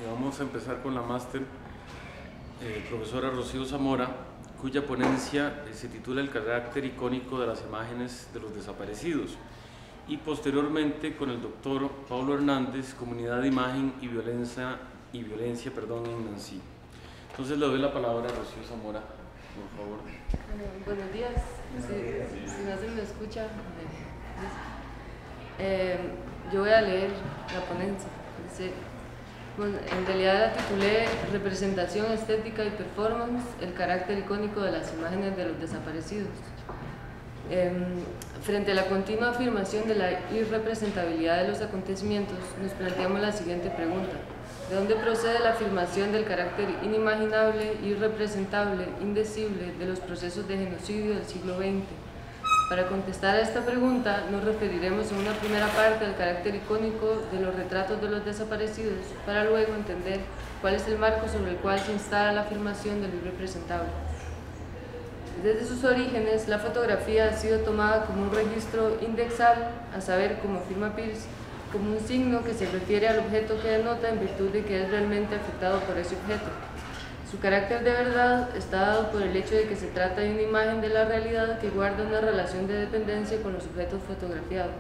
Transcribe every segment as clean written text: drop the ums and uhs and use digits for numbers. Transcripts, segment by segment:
Vamos a empezar con la máster profesora Rocío Zamora, cuya ponencia se titula El carácter icónico de las imágenes de los desaparecidos, y posteriormente con el doctor Pablo Hernández, Comunidad de Imagen y Violencia en Nancy. Entonces le doy la palabra a Rocío Zamora, por favor. Buenos días, si no se me escucha. Yo voy a leer la ponencia. Bueno, en realidad la titulé Representación estética y performance, el carácter icónico de las imágenes de los desaparecidos. Frente a la continua afirmación de la irrepresentabilidad de los acontecimientos, nos planteamos la siguiente pregunta: ¿de dónde procede la afirmación del carácter inimaginable, irrepresentable, indecible de los procesos de genocidio del siglo XX? Para contestar a esta pregunta, nos referiremos en una primera parte al carácter icónico de los retratos de los desaparecidos, para luego entender cuál es el marco sobre el cual se instala la afirmación de lo irrepresentable. Desde sus orígenes, la fotografía ha sido tomada como un registro indexal, a saber, como afirma Peirce, como un signo que se refiere al objeto que denota en virtud de que es realmente afectado por ese objeto. Su carácter de verdad está dado por el hecho de que se trata de una imagen de la realidad que guarda una relación de dependencia con los objetos fotografiados.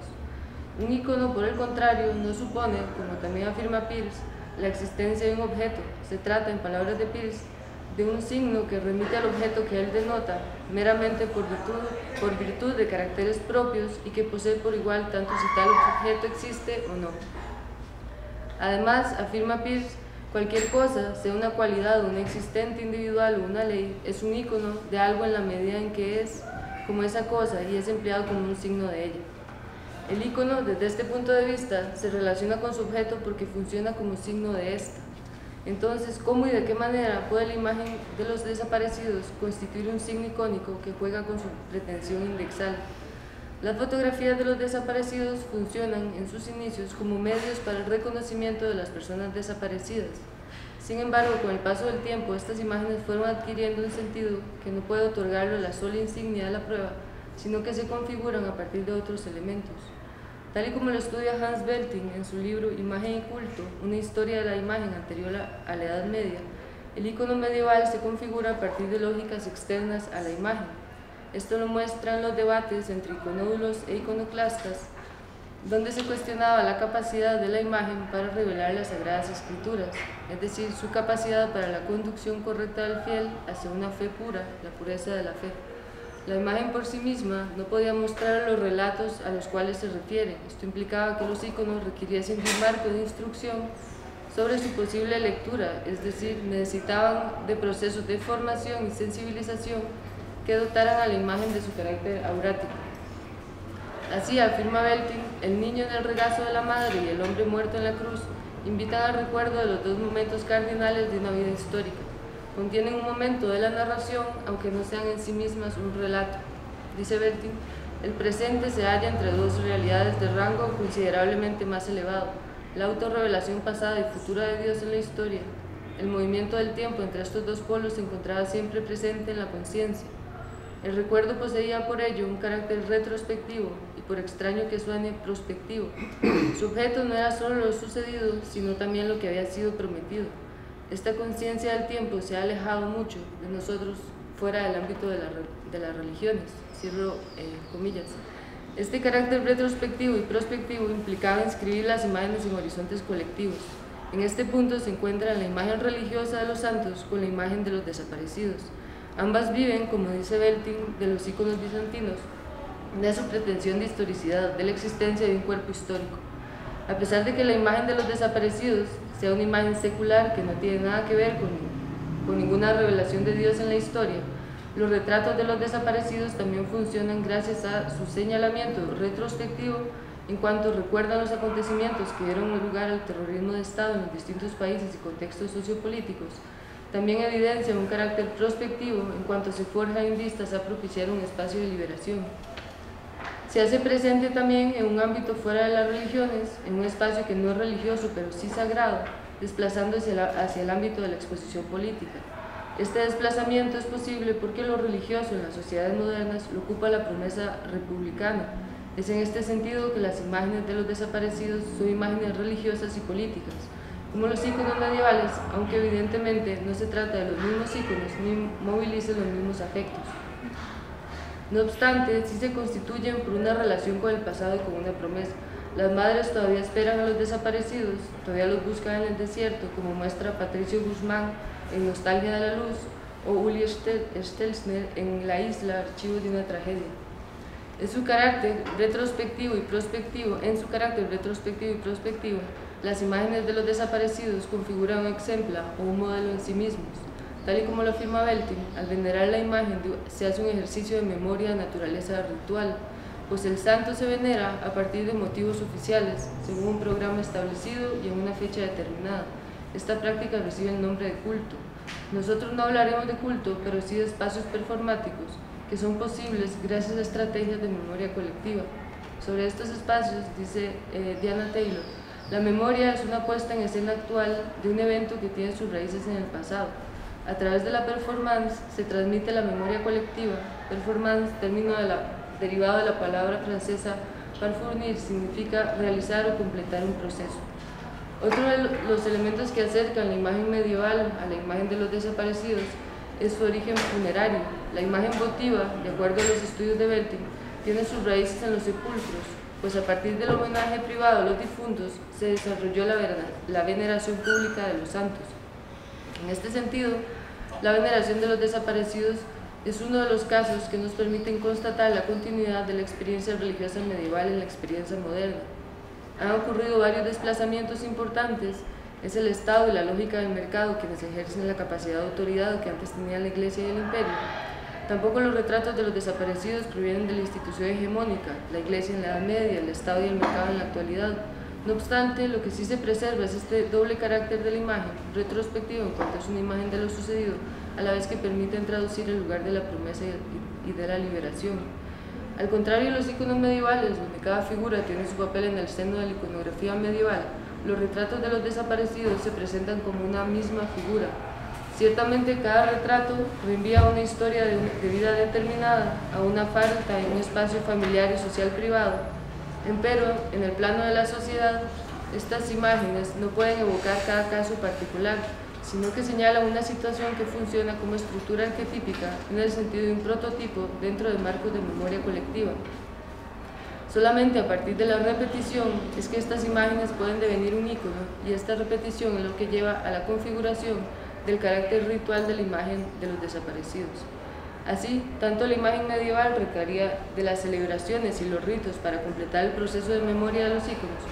Un icono, por el contrario, no supone, como también afirma Peirce, la existencia de un objeto. Se trata, en palabras de Peirce, de un signo que remite al objeto que él denota, meramente por virtud de caracteres propios y que posee por igual tanto si tal objeto existe o no. Además, afirma Peirce, cualquier cosa, sea una cualidad, una existente individual o una ley, es un icono de algo en la medida en que es como esa cosa y es empleado como un signo de ella. El icono, desde este punto de vista, se relaciona con su objeto porque funciona como signo de ésta. Entonces, ¿cómo y de qué manera puede la imagen de los desaparecidos constituir un signo icónico que juega con su pretensión indexal? Las fotografías de los desaparecidos funcionan en sus inicios como medios para el reconocimiento de las personas desaparecidas. Sin embargo, con el paso del tiempo, estas imágenes fueron adquiriendo un sentido que no puede otorgarlo la sola insignia de la prueba, sino que se configuran a partir de otros elementos. Tal y como lo estudia Hans Belting en su libro Imagen y culto, una historia de la imagen anterior a la Edad Media, el icono medieval se configura a partir de lógicas externas a la imagen. Esto lo muestran los debates entre iconódulos e iconoclastas, donde se cuestionaba la capacidad de la imagen para revelar las Sagradas Escrituras, es decir, su capacidad para la conducción correcta del fiel hacia una fe pura, la pureza de la fe. La imagen por sí misma no podía mostrar los relatos a los cuales se refiere. Esto implicaba que los iconos requiriesen de un marco de instrucción sobre su posible lectura, es decir, necesitaban de procesos de formación y sensibilización que dotaran a la imagen de su carácter aurático. Así, afirma Belting, el niño en el regazo de la madre y el hombre muerto en la cruz invitan al recuerdo de los dos momentos cardinales de una vida histórica. Contienen un momento de la narración, aunque no sean en sí mismas un relato. Dice Belting, el presente se halla entre dos realidades de rango considerablemente más elevado, la autorrevelación pasada y futura de Dios en la historia. El movimiento del tiempo entre estos dos polos se encontraba siempre presente en la conciencia. El recuerdo poseía por ello un carácter retrospectivo y, por extraño que suene, prospectivo. Su objeto no era solo lo sucedido, sino también lo que había sido prometido. Esta conciencia del tiempo se ha alejado mucho de nosotros fuera del ámbito de las religiones, cierro comillas. Este carácter retrospectivo y prospectivo implicaba inscribir las imágenes en horizontes colectivos. En este punto se encuentra la imagen religiosa de los santos con la imagen de los desaparecidos. Ambas viven, como dice Belting, de los íconos bizantinos, de su pretensión de historicidad, de la existencia de un cuerpo histórico. A pesar de que la imagen de los desaparecidos sea una imagen secular que no tiene nada que ver con ninguna revelación de Dios en la historia, los retratos de los desaparecidos también funcionan gracias a su señalamiento retrospectivo en cuanto recuerdan los acontecimientos que dieron lugar al terrorismo de Estado en los distintos países y contextos sociopolíticos. También evidencia un carácter prospectivo en cuanto se forja en vistas a propiciar un espacio de liberación. Se hace presente también en un ámbito fuera de las religiones, en un espacio que no es religioso pero sí sagrado, desplazándose hacia el ámbito de la exposición política. Este desplazamiento es posible porque lo religioso en las sociedades modernas lo ocupa la promesa republicana. Es en este sentido que las imágenes de los desaparecidos son imágenes religiosas y políticas. como los íconos medievales, aunque evidentemente no se trata de los mismos íconos ni movilizan los mismos afectos. No obstante, sí se constituyen por una relación con el pasado y con una promesa. Las madres todavía esperan a los desaparecidos, todavía los buscan en el desierto, como muestra Patricio Guzmán en Nostalgia de la Luz o Uli Stelzner en La Isla, Archivos de una Tragedia. En su carácter retrospectivo y prospectivo, las imágenes de los desaparecidos configuran un ejemplo o un modelo en sí mismos. Tal y como lo afirma Belting, al venerar la imagen se hace un ejercicio de memoria de naturaleza ritual, pues el santo se venera a partir de motivos oficiales, según un programa establecido y en una fecha determinada. Esta práctica recibe el nombre de culto. Nosotros no hablaremos de culto, pero sí de espacios performáticos, que son posibles gracias a estrategias de memoria colectiva. Sobre estos espacios, dice Diana Taylor, la memoria es una puesta en escena actual de un evento que tiene sus raíces en el pasado. A través de la performance se transmite la memoria colectiva. Performance, término derivado de la palabra francesa parfournir, significa realizar o completar un proceso. Otro de los elementos que acercan la imagen medieval a la imagen de los desaparecidos es su origen funerario. La imagen votiva, de acuerdo a los estudios de Belting, tiene sus raíces en los sepulcros, pues a partir del homenaje privado a los difuntos se desarrolló la veneración pública de los santos. En este sentido, la veneración de los desaparecidos es uno de los casos que nos permiten constatar la continuidad de la experiencia religiosa medieval en la experiencia moderna. Han ocurrido varios desplazamientos importantes. Es el Estado y la lógica del mercado quienes ejercen la capacidad de autoridad que antes tenía la Iglesia y el Imperio. Tampoco los retratos de los desaparecidos provienen de la institución hegemónica, la Iglesia en la Edad Media, el Estado y el mercado en la actualidad. No obstante, lo que sí se preserva es este doble carácter de la imagen, retrospectivo en cuanto es una imagen de lo sucedido, a la vez que permiten traducir el lugar de la promesa y de la liberación. Al contrario de los iconos medievales, donde cada figura tiene su papel en el seno de la iconografía medieval, los retratos de los desaparecidos se presentan como una misma figura. Ciertamente cada retrato reenvía a una historia de vida determinada, a una falta en un espacio familiar y social privado. Empero, en el plano de la sociedad, estas imágenes no pueden evocar cada caso particular, sino que señalan una situación que funciona como estructura arquetípica en el sentido de un prototipo dentro de marcos de memoria colectiva. Solamente a partir de la repetición es que estas imágenes pueden devenir un ícono, y esta repetición es lo que lleva a la configuración del carácter ritual de la imagen de los desaparecidos. Así, tanto la imagen medieval requería de las celebraciones y los ritos para completar el proceso de memoria de los íconos,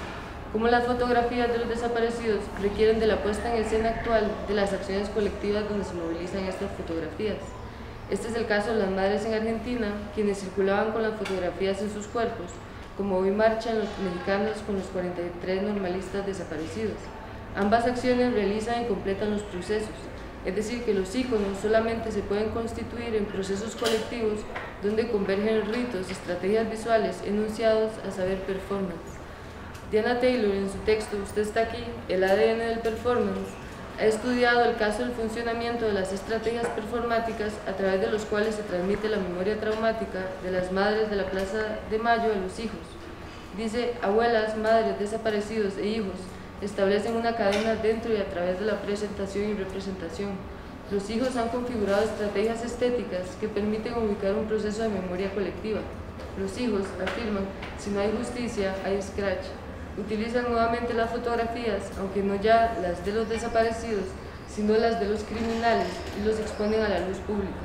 como las fotografías de los desaparecidos requieren de la puesta en escena actual de las acciones colectivas donde se movilizan estas fotografías. Este es el caso de las madres en Argentina, quienes circulaban con las fotografías en sus cuerpos, como hoy marchan los mexicanos con los 43 normalistas desaparecidos. Ambas acciones realizan y completan los procesos, es decir, que los íconos solamente se pueden constituir en procesos colectivos donde convergen ritos, estrategias visuales, enunciados, a saber, performance. Diana Taylor, en su texto Usted está aquí, el ADN del performance, ha estudiado el caso del funcionamiento de las estrategias performáticas a través de los cuales se transmite la memoria traumática de las madres de la Plaza de Mayo a los hijos. Dice, abuelas, madres, desaparecidos e hijos establecen una cadena dentro y a través de la presentación y representación. Los hijos han configurado estrategias estéticas que permiten ubicar un proceso de memoria colectiva. Los hijos afirman, si no hay justicia, hay scratch. Utilizan nuevamente las fotografías, aunque no ya las de los desaparecidos, sino las de los criminales, y los exponen a la luz pública.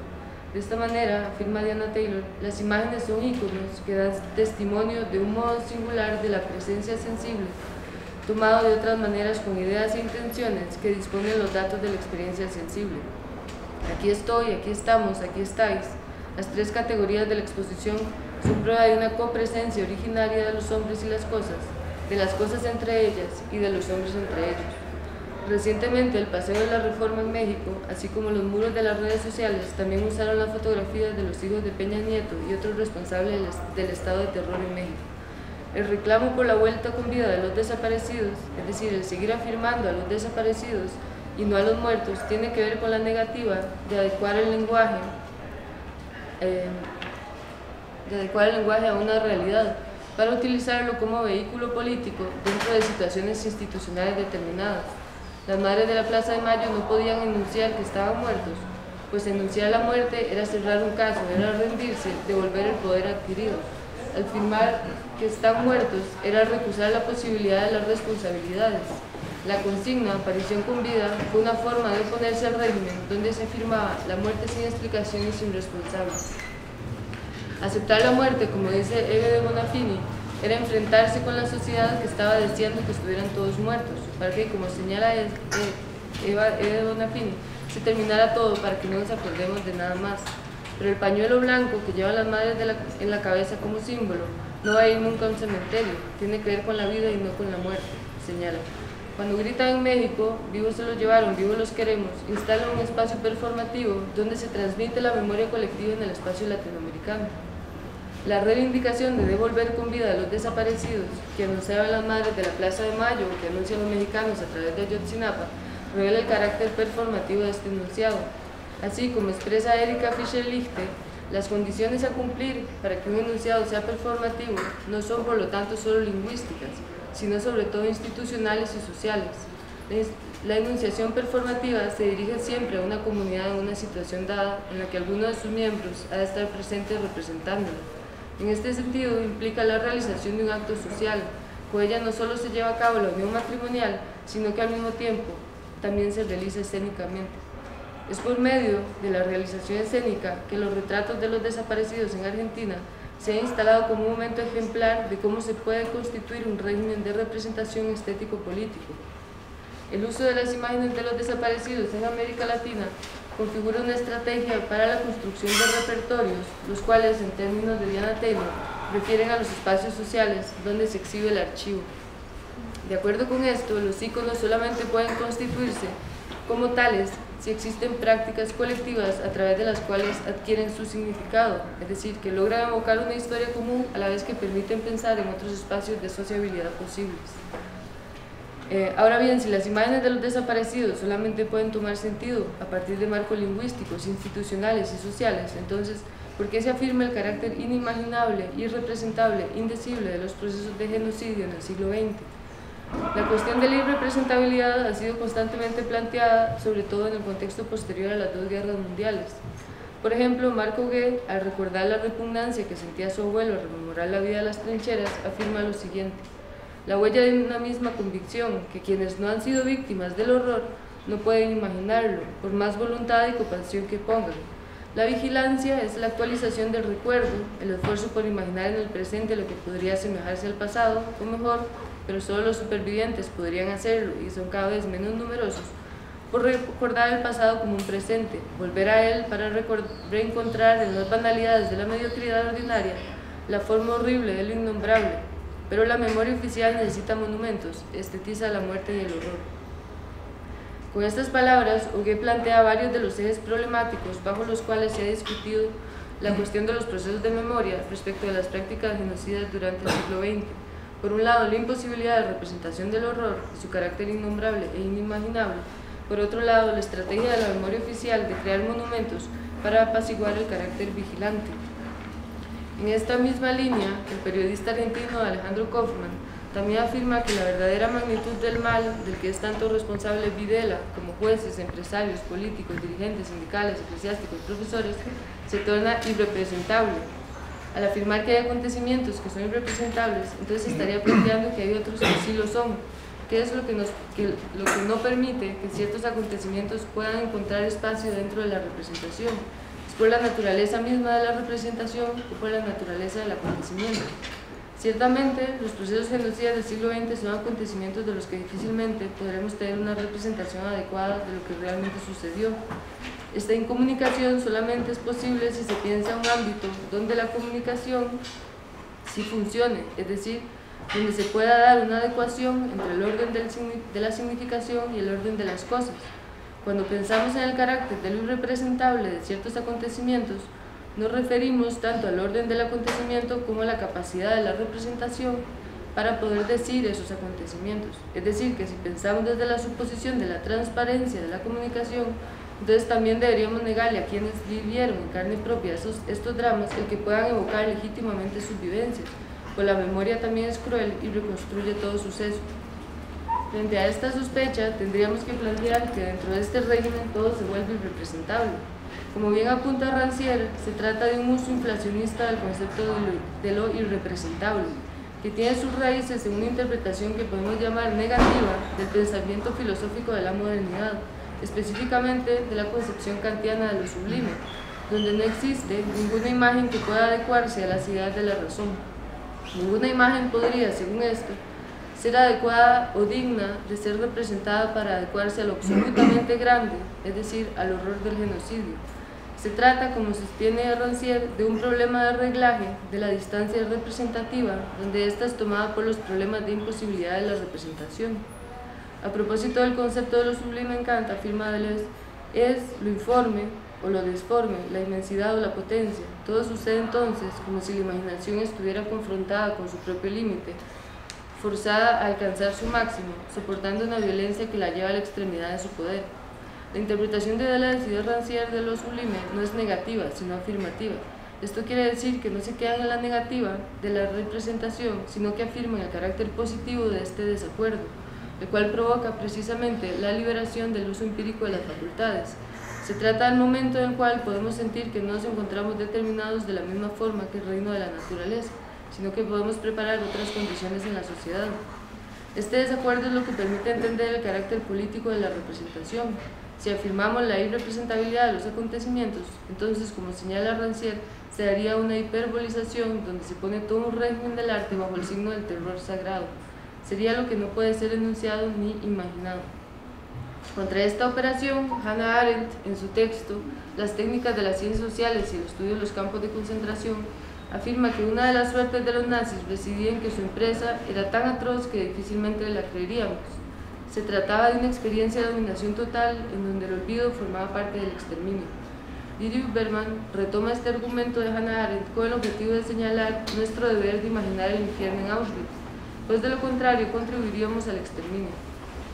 De esta manera, afirma Diana Taylor, las imágenes son íconos que dan testimonio de un modo singular de la presencia sensible, tomado de otras maneras con ideas e intenciones que disponen los datos de la experiencia sensible. Aquí estoy, aquí estamos, aquí estáis. Las tres categorías de la exposición son prueba de una copresencia originaria de los hombres y las cosas entre ellas y de los hombres entre ellos. Recientemente, el Paseo de la Reforma en México, así como los muros de las redes sociales, también usaron las fotografías de los hijos de Peña Nieto y otros responsables del estado de terror en México. El reclamo por la vuelta con vida de los desaparecidos, es decir, el seguir afirmando a los desaparecidos y no a los muertos, tiene que ver con la negativa de adecuar el lenguaje a una realidad, para utilizarlo como vehículo político dentro de situaciones institucionales determinadas. Las madres de la Plaza de Mayo no podían enunciar que estaban muertos, pues enunciar la muerte era cerrar un caso, era rendirse, devolver el poder adquirido. Al afirmar que están muertos era recusar la posibilidad de las responsabilidades. La consigna aparición con vida fue una forma de oponerse al régimen donde se afirmaba la muerte sin explicación y sin responsables. Aceptar la muerte, como dice Eve de Bonafini, era enfrentarse con la sociedad que estaba deseando que estuvieran todos muertos, para que, como señala Eve de Bonafini, se terminara todo para que no nos acordemos de nada más. Pero el pañuelo blanco que llevan las madres en la cabeza como símbolo no va a ir nunca a un cementerio, tiene que ver con la vida y no con la muerte, señala. Cuando gritan en México, vivos se los llevaron, vivos los queremos, instalan un espacio performativo donde se transmite la memoria colectiva en el espacio latinoamericano. La reivindicación de devolver con vida a los desaparecidos, que anunciaban las madres de la Plaza de Mayo, que anuncian los mexicanos a través de Ayotzinapa, revela el carácter performativo de este enunciado. Así como expresa Erika Fischer-Lichte, las condiciones a cumplir para que un enunciado sea performativo no son por lo tanto solo lingüísticas, sino sobre todo institucionales y sociales. La enunciación performativa se dirige siempre a una comunidad en una situación dada en la que alguno de sus miembros ha de estar presente representándola. En este sentido, implica la realización de un acto social, con ella no solo se lleva a cabo la unión matrimonial, sino que al mismo tiempo también se realiza escénicamente. Es por medio de la realización escénica que los retratos de los desaparecidos en Argentina se han instalado como un momento ejemplar de cómo se puede constituir un régimen de representación estético-político. El uso de las imágenes de los desaparecidos en América Latina configura una estrategia para la construcción de repertorios, los cuales, en términos de Diana Taylor, refieren a los espacios sociales donde se exhibe el archivo. De acuerdo con esto, los íconos solamente pueden constituirse como tales si existen prácticas colectivas a través de las cuales adquieren su significado, es decir, que logran evocar una historia común a la vez que permiten pensar en otros espacios de sociabilidad posibles. Ahora bien, si las imágenes de los desaparecidos solamente pueden tomar sentido a partir de marcos lingüísticos, institucionales y sociales, entonces, ¿por qué se afirma el carácter inimaginable, irrepresentable, indecible de los procesos de genocidio en el siglo XX? La cuestión de la irrepresentabilidad ha sido constantemente planteada, sobre todo en el contexto posterior a las dos guerras mundiales. Por ejemplo, Marc Augué, al recordar la repugnancia que sentía su abuelo al rememorar la vida de las trincheras, afirma lo siguiente: la huella de una misma convicción, que quienes no han sido víctimas del horror no pueden imaginarlo, por más voluntad y compasión que pongan. La vigilancia es la actualización del recuerdo, el esfuerzo por imaginar en el presente lo que podría asemejarse al pasado, o mejor, pero solo los supervivientes podrían hacerlo y son cada vez menos numerosos, por recordar el pasado como un presente, volver a él para reencontrar en las banalidades de la mediocridad ordinaria la forma horrible de lo innombrable. Pero la memoria oficial necesita monumentos, estetiza la muerte y el horror. Con estas palabras, Augué plantea varios de los ejes problemáticos bajo los cuales se ha discutido la cuestión de los procesos de memoria respecto de las prácticas genocidas durante el siglo XX. Por un lado, la imposibilidad de representación del horror y su carácter innombrable e inimaginable. Por otro lado, la estrategia de la memoria oficial de crear monumentos para apaciguar el carácter vigilante. En esta misma línea, el periodista argentino Alejandro Kaufman también afirma que la verdadera magnitud del mal, del que es tanto responsable Videla, como jueces, empresarios, políticos, dirigentes, sindicales, eclesiásticos, profesores, se torna irrepresentable. Al afirmar que hay acontecimientos que son irrepresentables, entonces estaría planteando que hay otros que sí lo son, que es lo que no permite que ciertos acontecimientos puedan encontrar espacio dentro de la representación. Es por la naturaleza misma de la representación o por la naturaleza del acontecimiento. Ciertamente, los procesos genocidas del siglo XX son acontecimientos de los que difícilmente podremos tener una representación adecuada de lo que realmente sucedió. Esta incomunicación solamente es posible si se piensa en un ámbito donde la comunicación sí funcione, es decir, donde se pueda dar una adecuación entre el orden de la significación y el orden de las cosas. Cuando pensamos en el carácter de lo irrepresentable de ciertos acontecimientos, nos referimos tanto al orden del acontecimiento como a la capacidad de la representación para poder decir esos acontecimientos. Es decir, que si pensamos desde la suposición de la transparencia de la comunicación, entonces también deberíamos negarle a quienes vivieron en carne propia estos dramas el que puedan evocar legítimamente sus vivencias, pues la memoria también es cruel y reconstruye todo suceso. Frente a esta sospecha, tendríamos que plantear que dentro de este régimen todo se vuelve irrepresentable. Como bien apunta Rancière, se trata de un uso inflacionista del concepto de lo irrepresentable, que tiene sus raíces en una interpretación que podemos llamar negativa del pensamiento filosófico de la modernidad, específicamente de la concepción kantiana de lo sublime, donde no existe ninguna imagen que pueda adecuarse a las ideas de la razón. Ninguna imagen podría, según esto, ser adecuada o digna de ser representada para adecuarse a lo absolutamente grande, es decir, al horror del genocidio. Se trata, como sostiene Rancière, de un problema de reglaje de la distancia representativa, donde ésta es tomada por los problemas de imposibilidad de la representación. A propósito del concepto de lo sublime en Kant, afirma Deleuze, es lo informe o lo disforme, la inmensidad o la potencia. Todo sucede entonces como si la imaginación estuviera confrontada con su propio límite, forzada a alcanzar su máximo, soportando una violencia que la lleva a la extremidad de su poder. La interpretación de Deleuze y de Rancière de lo sublime no es negativa, sino afirmativa. Esto quiere decir que no se quedan en la negativa de la representación, sino que afirman el carácter positivo de este desacuerdo, el cual provoca precisamente la liberación del uso empírico de las facultades. Se trata del momento en el cual podemos sentir que no nos encontramos determinados de la misma forma que el reino de la naturaleza, sino que podemos preparar otras condiciones en la sociedad. Este desacuerdo es lo que permite entender el carácter político de la representación. Si afirmamos la irrepresentabilidad de los acontecimientos, entonces, como señala Rancière, se daría una hiperbolización donde se pone todo un régimen del arte bajo el signo del terror sagrado. Sería lo que no puede ser enunciado ni imaginado. Contra esta operación, Hannah Arendt, en su texto Las técnicas de las ciencias sociales y el estudio de los campos de concentración, afirma que una de las suertes de los nazis residía en que su empresa era tan atroz que difícilmente la creeríamos. Se trataba de una experiencia de dominación total en donde el olvido formaba parte del exterminio. Didi Berman retoma este argumento de Hannah Arendt con el objetivo de señalar nuestro deber de imaginar el infierno en Auschwitz, pues de lo contrario contribuiríamos al exterminio.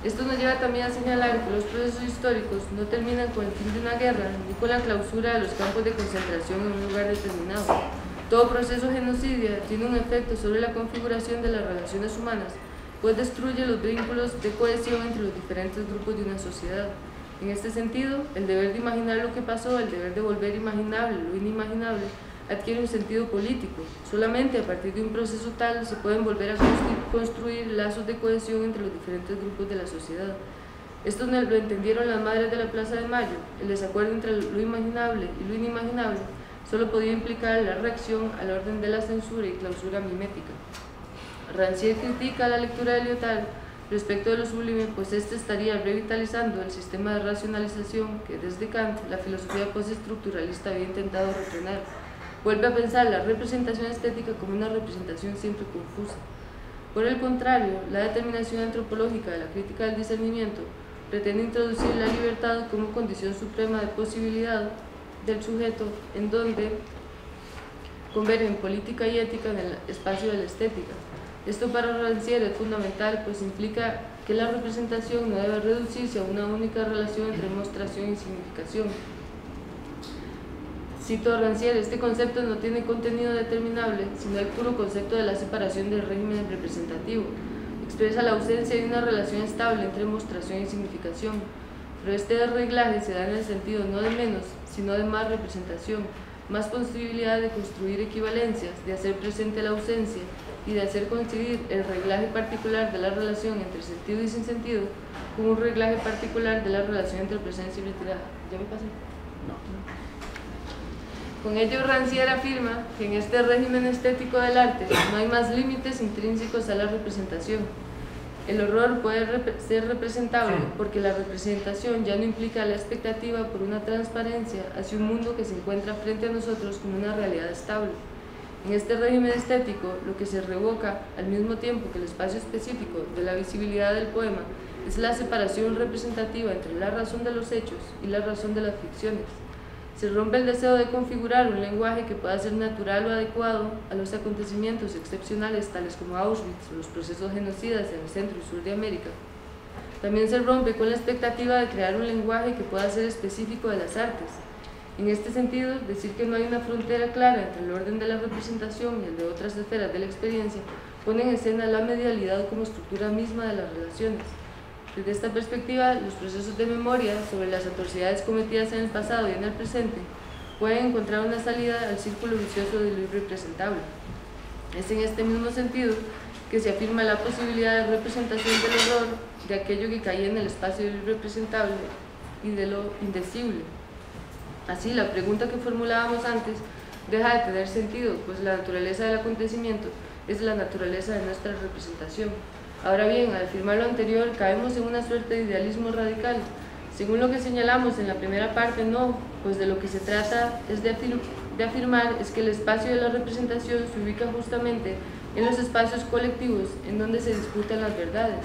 Esto nos lleva también a señalar que los procesos históricos no terminan con el fin de una guerra ni con la clausura de los campos de concentración en un lugar determinado. Todo proceso genocida tiene un efecto sobre la configuración de las relaciones humanas, pues destruye los vínculos de cohesión entre los diferentes grupos de una sociedad. En este sentido, el deber de imaginar lo que pasó, el deber de volver imaginable lo inimaginable, adquiere un sentido político. Solamente a partir de un proceso tal se pueden volver a construir lazos de cohesión entre los diferentes grupos de la sociedad. Esto lo entendieron las madres de la Plaza de Mayo. El desacuerdo entre lo imaginable y lo inimaginable solo podía implicar la reacción al orden de la censura y clausura mimética. Rancière critica la lectura de Lyotard respecto de lo sublime, pues éste estaría revitalizando el sistema de racionalización que desde Kant la filosofía postestructuralista había intentado refrenar. Vuelve a pensar la representación estética como una representación siempre confusa. Por el contrario, la determinación antropológica de la crítica del discernimiento pretende introducir la libertad como condición suprema de posibilidad del sujeto, en donde convergen política y ética en el espacio de la estética. Esto para Rancière es fundamental, pues implica que la representación no debe reducirse a una única relación entre mostración y significación. Cito a Rancière, este concepto no tiene contenido determinable, sino el puro concepto de la separación del régimen representativo. Expresa la ausencia de una relación estable entre mostración y significación, pero este desreglaje se da en el sentido no de menos, sino de más representación, más posibilidad de construir equivalencias, de hacer presente la ausencia y de hacer coincidir el reglaje particular de la relación entre sentido y sin sentido con un reglaje particular de la relación entre presencia y retirada. ¿Ya me pasé? No. Con ello, Rancière afirma que en este régimen estético del arte no hay más límites intrínsecos a la representación. El horror puede ser representable porque la representación ya no implica la expectativa por una transparencia hacia un mundo que se encuentra frente a nosotros como una realidad estable. En este régimen estético, lo que se revoca al mismo tiempo que el espacio específico de la visibilidad del poema es la separación representativa entre la razón de los hechos y la razón de las ficciones. Se rompe el deseo de configurar un lenguaje que pueda ser natural o adecuado a los acontecimientos excepcionales tales como Auschwitz o los procesos genocidas en el centro y sur de América. También se rompe con la expectativa de crear un lenguaje que pueda ser específico de las artes. En este sentido, decir que no hay una frontera clara entre el orden de la representación y el de otras esferas de la experiencia pone en escena la medialidad como estructura misma de las relaciones. Desde esta perspectiva, los procesos de memoria sobre las atrocidades cometidas en el pasado y en el presente pueden encontrar una salida al círculo vicioso de lo irrepresentable. Es en este mismo sentido que se afirma la posibilidad de representación del horror de aquello que caía en el espacio de lo irrepresentable y de lo indecible. Así, la pregunta que formulábamos antes deja de tener sentido, pues la naturaleza del acontecimiento es la naturaleza de nuestra representación. Ahora bien, al afirmar lo anterior, caemos en una suerte de idealismo radical. Según lo que señalamos en la primera parte, no, pues de lo que se trata es de afirmar es que el espacio de la representación se ubica justamente en los espacios colectivos en donde se disputan las verdades.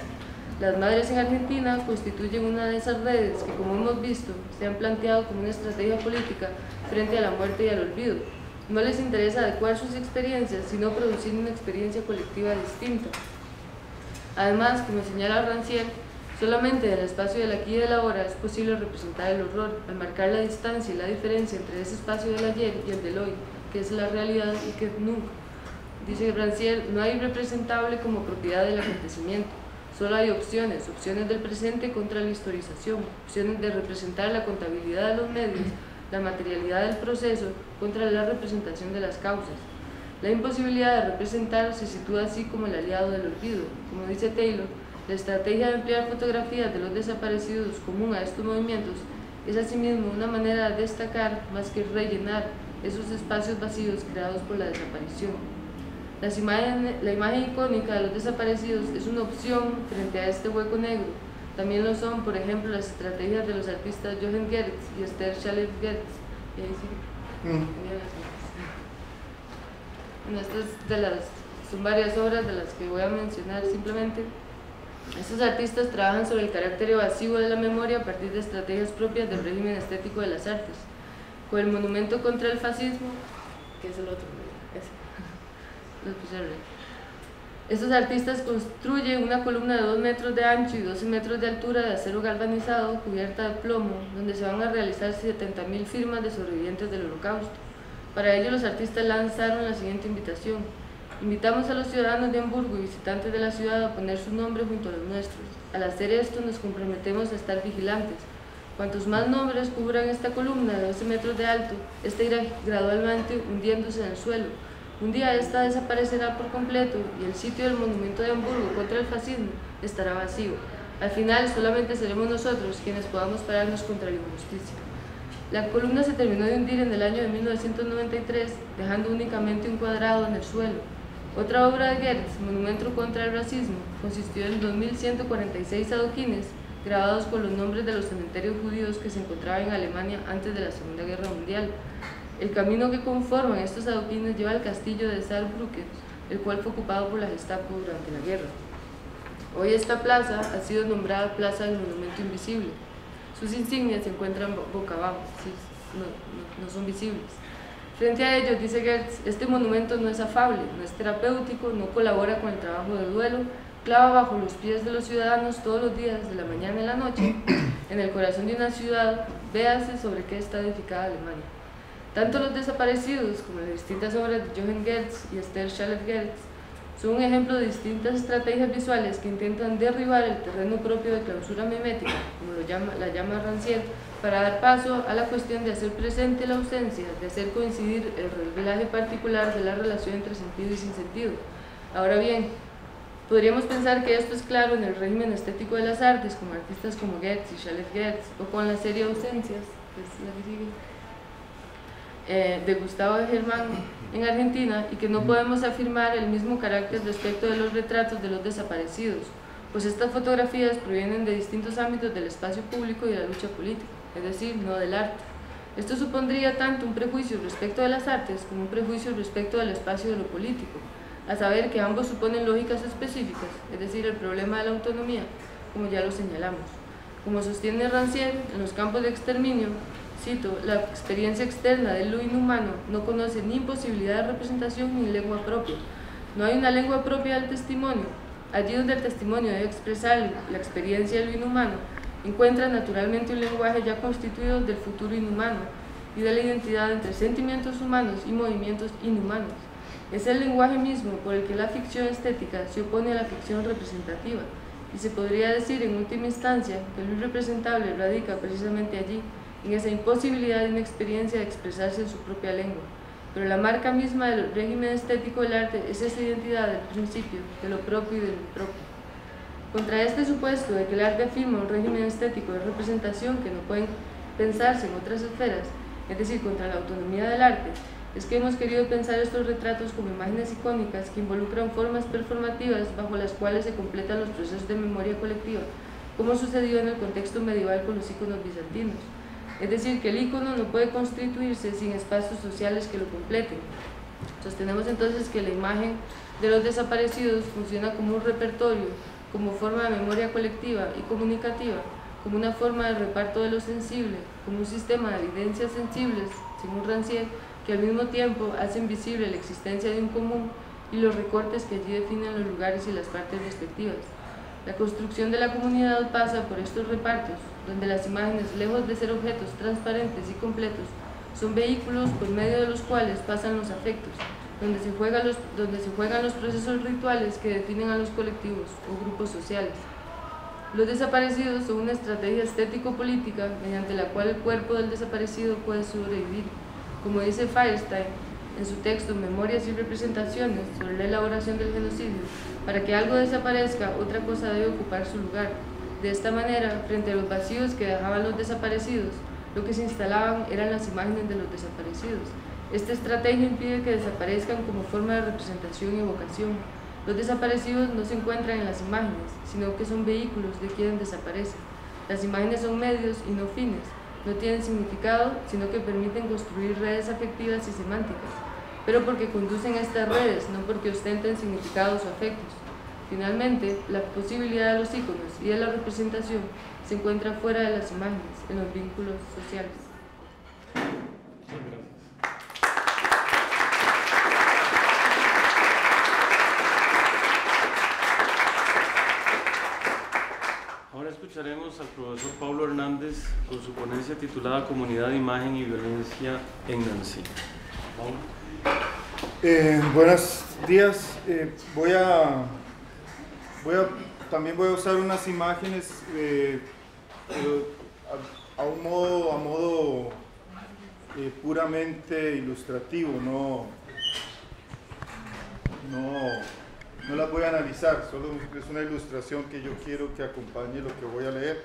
Las madres en Argentina constituyen una de esas redes que, como hemos visto, se han planteado como una estrategia política frente a la muerte y al olvido. No les interesa adecuar sus experiencias, sino producir una experiencia colectiva distinta. Además, como señala Rancière, solamente en el espacio del aquí y del ahora es posible representar el horror, al marcar la distancia y la diferencia entre ese espacio del ayer y el del hoy, que es la realidad y que nunca. Dice Rancière, no hay representable como propiedad del acontecimiento, solo hay opciones del presente contra la historización, opciones de representar la contabilidad de los medios, la materialidad del proceso contra la representación de las causas. La imposibilidad de representar se sitúa así como el aliado del olvido. Como dice Taylor, la estrategia de emplear fotografías de los desaparecidos común a estos movimientos es asimismo una manera de destacar más que rellenar esos espacios vacíos creados por la desaparición. La imagen icónica de los desaparecidos es una opción frente a este hueco negro. También lo son, por ejemplo, las estrategias de los artistas Jochen Gertz y Esther Shalev-Gertz. Son varias obras de las que voy a mencionar simplemente. Estos artistas trabajan sobre el carácter evasivo de la memoria a partir de estrategias propias del régimen estético de las artes. Con el monumento contra el fascismo, que es el otro, estos artistas construyen una columna de 2 metros de ancho y 12 metros de altura de acero galvanizado cubierta de plomo, donde se van a realizar 70.000 firmas de sobrevivientes del Holocausto. Para ello, los artistas lanzaron la siguiente invitación: invitamos a los ciudadanos de Hamburgo y visitantes de la ciudad a poner su nombre junto a los nuestros. Al hacer esto, nos comprometemos a estar vigilantes. Cuantos más nombres cubran esta columna de 12 metros de alto, esta irá gradualmente hundiéndose en el suelo. Un día esta desaparecerá por completo y el sitio del monumento de Hamburgo contra el fascismo estará vacío. Al final solamente seremos nosotros quienes podamos pararnos contra la injusticia. La columna se terminó de hundir en el año de 1993, dejando únicamente un cuadrado en el suelo. Otra obra de Gertz, Monumento contra el racismo, consistió en 2.146 adoquines grabados con los nombres de los cementerios judíos que se encontraban en Alemania antes de la Segunda Guerra Mundial. El camino que conforman estos adoquines lleva al castillo de Saarbrücken, el cual fue ocupado por la Gestapo durante la guerra. Hoy esta plaza ha sido nombrada Plaza del Monumento Invisible. Sus insignias se encuentran boca abajo, ¿sí? no son visibles. Frente a ellos, dice Gertz, este monumento no es afable, no es terapéutico, no colabora con el trabajo de duelo, clava bajo los pies de los ciudadanos todos los días, de la mañana a la noche, en el corazón de una ciudad, véase sobre qué está edificada Alemania. Tanto los desaparecidos como las distintas obras de Jochen Gertz y Esther Shalev-Gertz son un ejemplo de distintas estrategias visuales que intentan derribar el terreno propio de clausura mimética, como la llama Rancière, para dar paso a la cuestión de hacer presente la ausencia, de hacer coincidir el revelaje particular de la relación entre sentido y sinsentido. Ahora bien, podríamos pensar que esto es claro en el régimen estético de las artes, con artistas como Gertz y Shalev-Gertz, o con la serie Ausencias, que es la que sigue, de Gustavo Germán en Argentina, y que no podemos afirmar el mismo carácter respecto de los retratos de los desaparecidos, pues estas fotografías provienen de distintos ámbitos del espacio público y de la lucha política, es decir, no del arte. Esto supondría tanto un prejuicio respecto de las artes como un prejuicio respecto del espacio de lo político, a saber que ambos suponen lógicas específicas, es decir, el problema de la autonomía, como ya lo señalamos. Como sostiene Rancière, en los campos de exterminio, cito, la experiencia externa de lo inhumano no conoce ni posibilidad de representación ni lengua propia. No hay una lengua propia del testimonio. Allí donde el testimonio debe expresar la experiencia de lo inhumano, encuentra naturalmente un lenguaje ya constituido del futuro inhumano y de la identidad entre sentimientos humanos y movimientos inhumanos. Es el lenguaje mismo por el que la ficción estética se opone a la ficción representativa, y y se podría decir en última instancia que lo irrepresentable radica precisamente allí, en esa imposibilidad de una experiencia de expresarse en su propia lengua. Pero la marca misma del régimen estético del arte es esa identidad del principio, de lo propio y del impropio. Contra este supuesto de que el arte afirma un régimen estético de representación que no pueden pensarse en otras esferas, es decir, contra la autonomía del arte, es que hemos querido pensar estos retratos como imágenes icónicas que involucran formas performativas bajo las cuales se completan los procesos de memoria colectiva, como sucedió en el contexto medieval con los íconos bizantinos. Es decir, que el ícono no puede constituirse sin espacios sociales que lo completen. Sostenemos entonces que la imagen de los desaparecidos funciona como un repertorio, como forma de memoria colectiva y comunicativa, como una forma de reparto de lo sensible, como un sistema de evidencias sensibles, según Rancière, que al mismo tiempo hacen visible la existencia de un común y los recortes que allí definen los lugares y las partes respectivas. La construcción de la comunidad pasa por estos repartos, donde las imágenes, lejos de ser objetos transparentes y completos, son vehículos por medio de los cuales pasan los afectos, donde se juegan los procesos rituales que definen a los colectivos o grupos sociales. Los desaparecidos son una estrategia estético-política mediante la cual el cuerpo del desaparecido puede sobrevivir. Como dice Firestein en su texto Memorias y representaciones sobre la elaboración del genocidio, para que algo desaparezca, otra cosa debe ocupar su lugar. De esta manera, frente a los vacíos que dejaban los desaparecidos, lo que se instalaban eran las imágenes de los desaparecidos. Esta estrategia impide que desaparezcan como forma de representación y evocación. Los desaparecidos no se encuentran en las imágenes, sino que son vehículos de quienes desaparecen. Las imágenes son medios y no fines. No tienen significado, sino que permiten construir redes afectivas y semánticas, pero porque conducen a estas redes, no porque ostenten significados o afectos. Finalmente, la posibilidad de los íconos y de la representación se encuentra fuera de las imágenes, en los vínculos sociales. Ahora escucharemos al profesor Pablo Hernández con su ponencia titulada Comunidad, Imagen y Violencia en Nancy. Buenos días. También voy a usar unas imágenes pero a modo puramente ilustrativo, no las voy a analizar, solo es una ilustración que yo quiero que acompañe lo que voy a leer.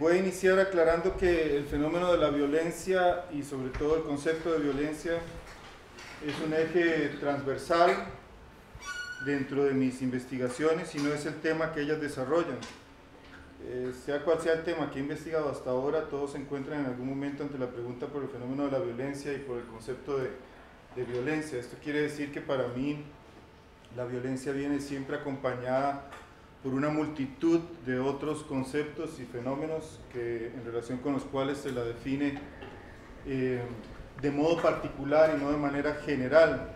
Voy a iniciar aclarando que el fenómeno de la violencia y sobre todo el concepto de violencia es un eje transversal dentro de mis investigaciones y no es el tema que ellas desarrollan. Sea cual sea el tema que he investigado hasta ahora, todos se encuentran en algún momento ante la pregunta por el fenómeno de la violencia y por el concepto de violencia. Esto quiere decir que para mí la violencia viene siempre acompañada por una multitud de otros conceptos y fenómenos en relación con los cuales se la define de modo particular y no de manera general.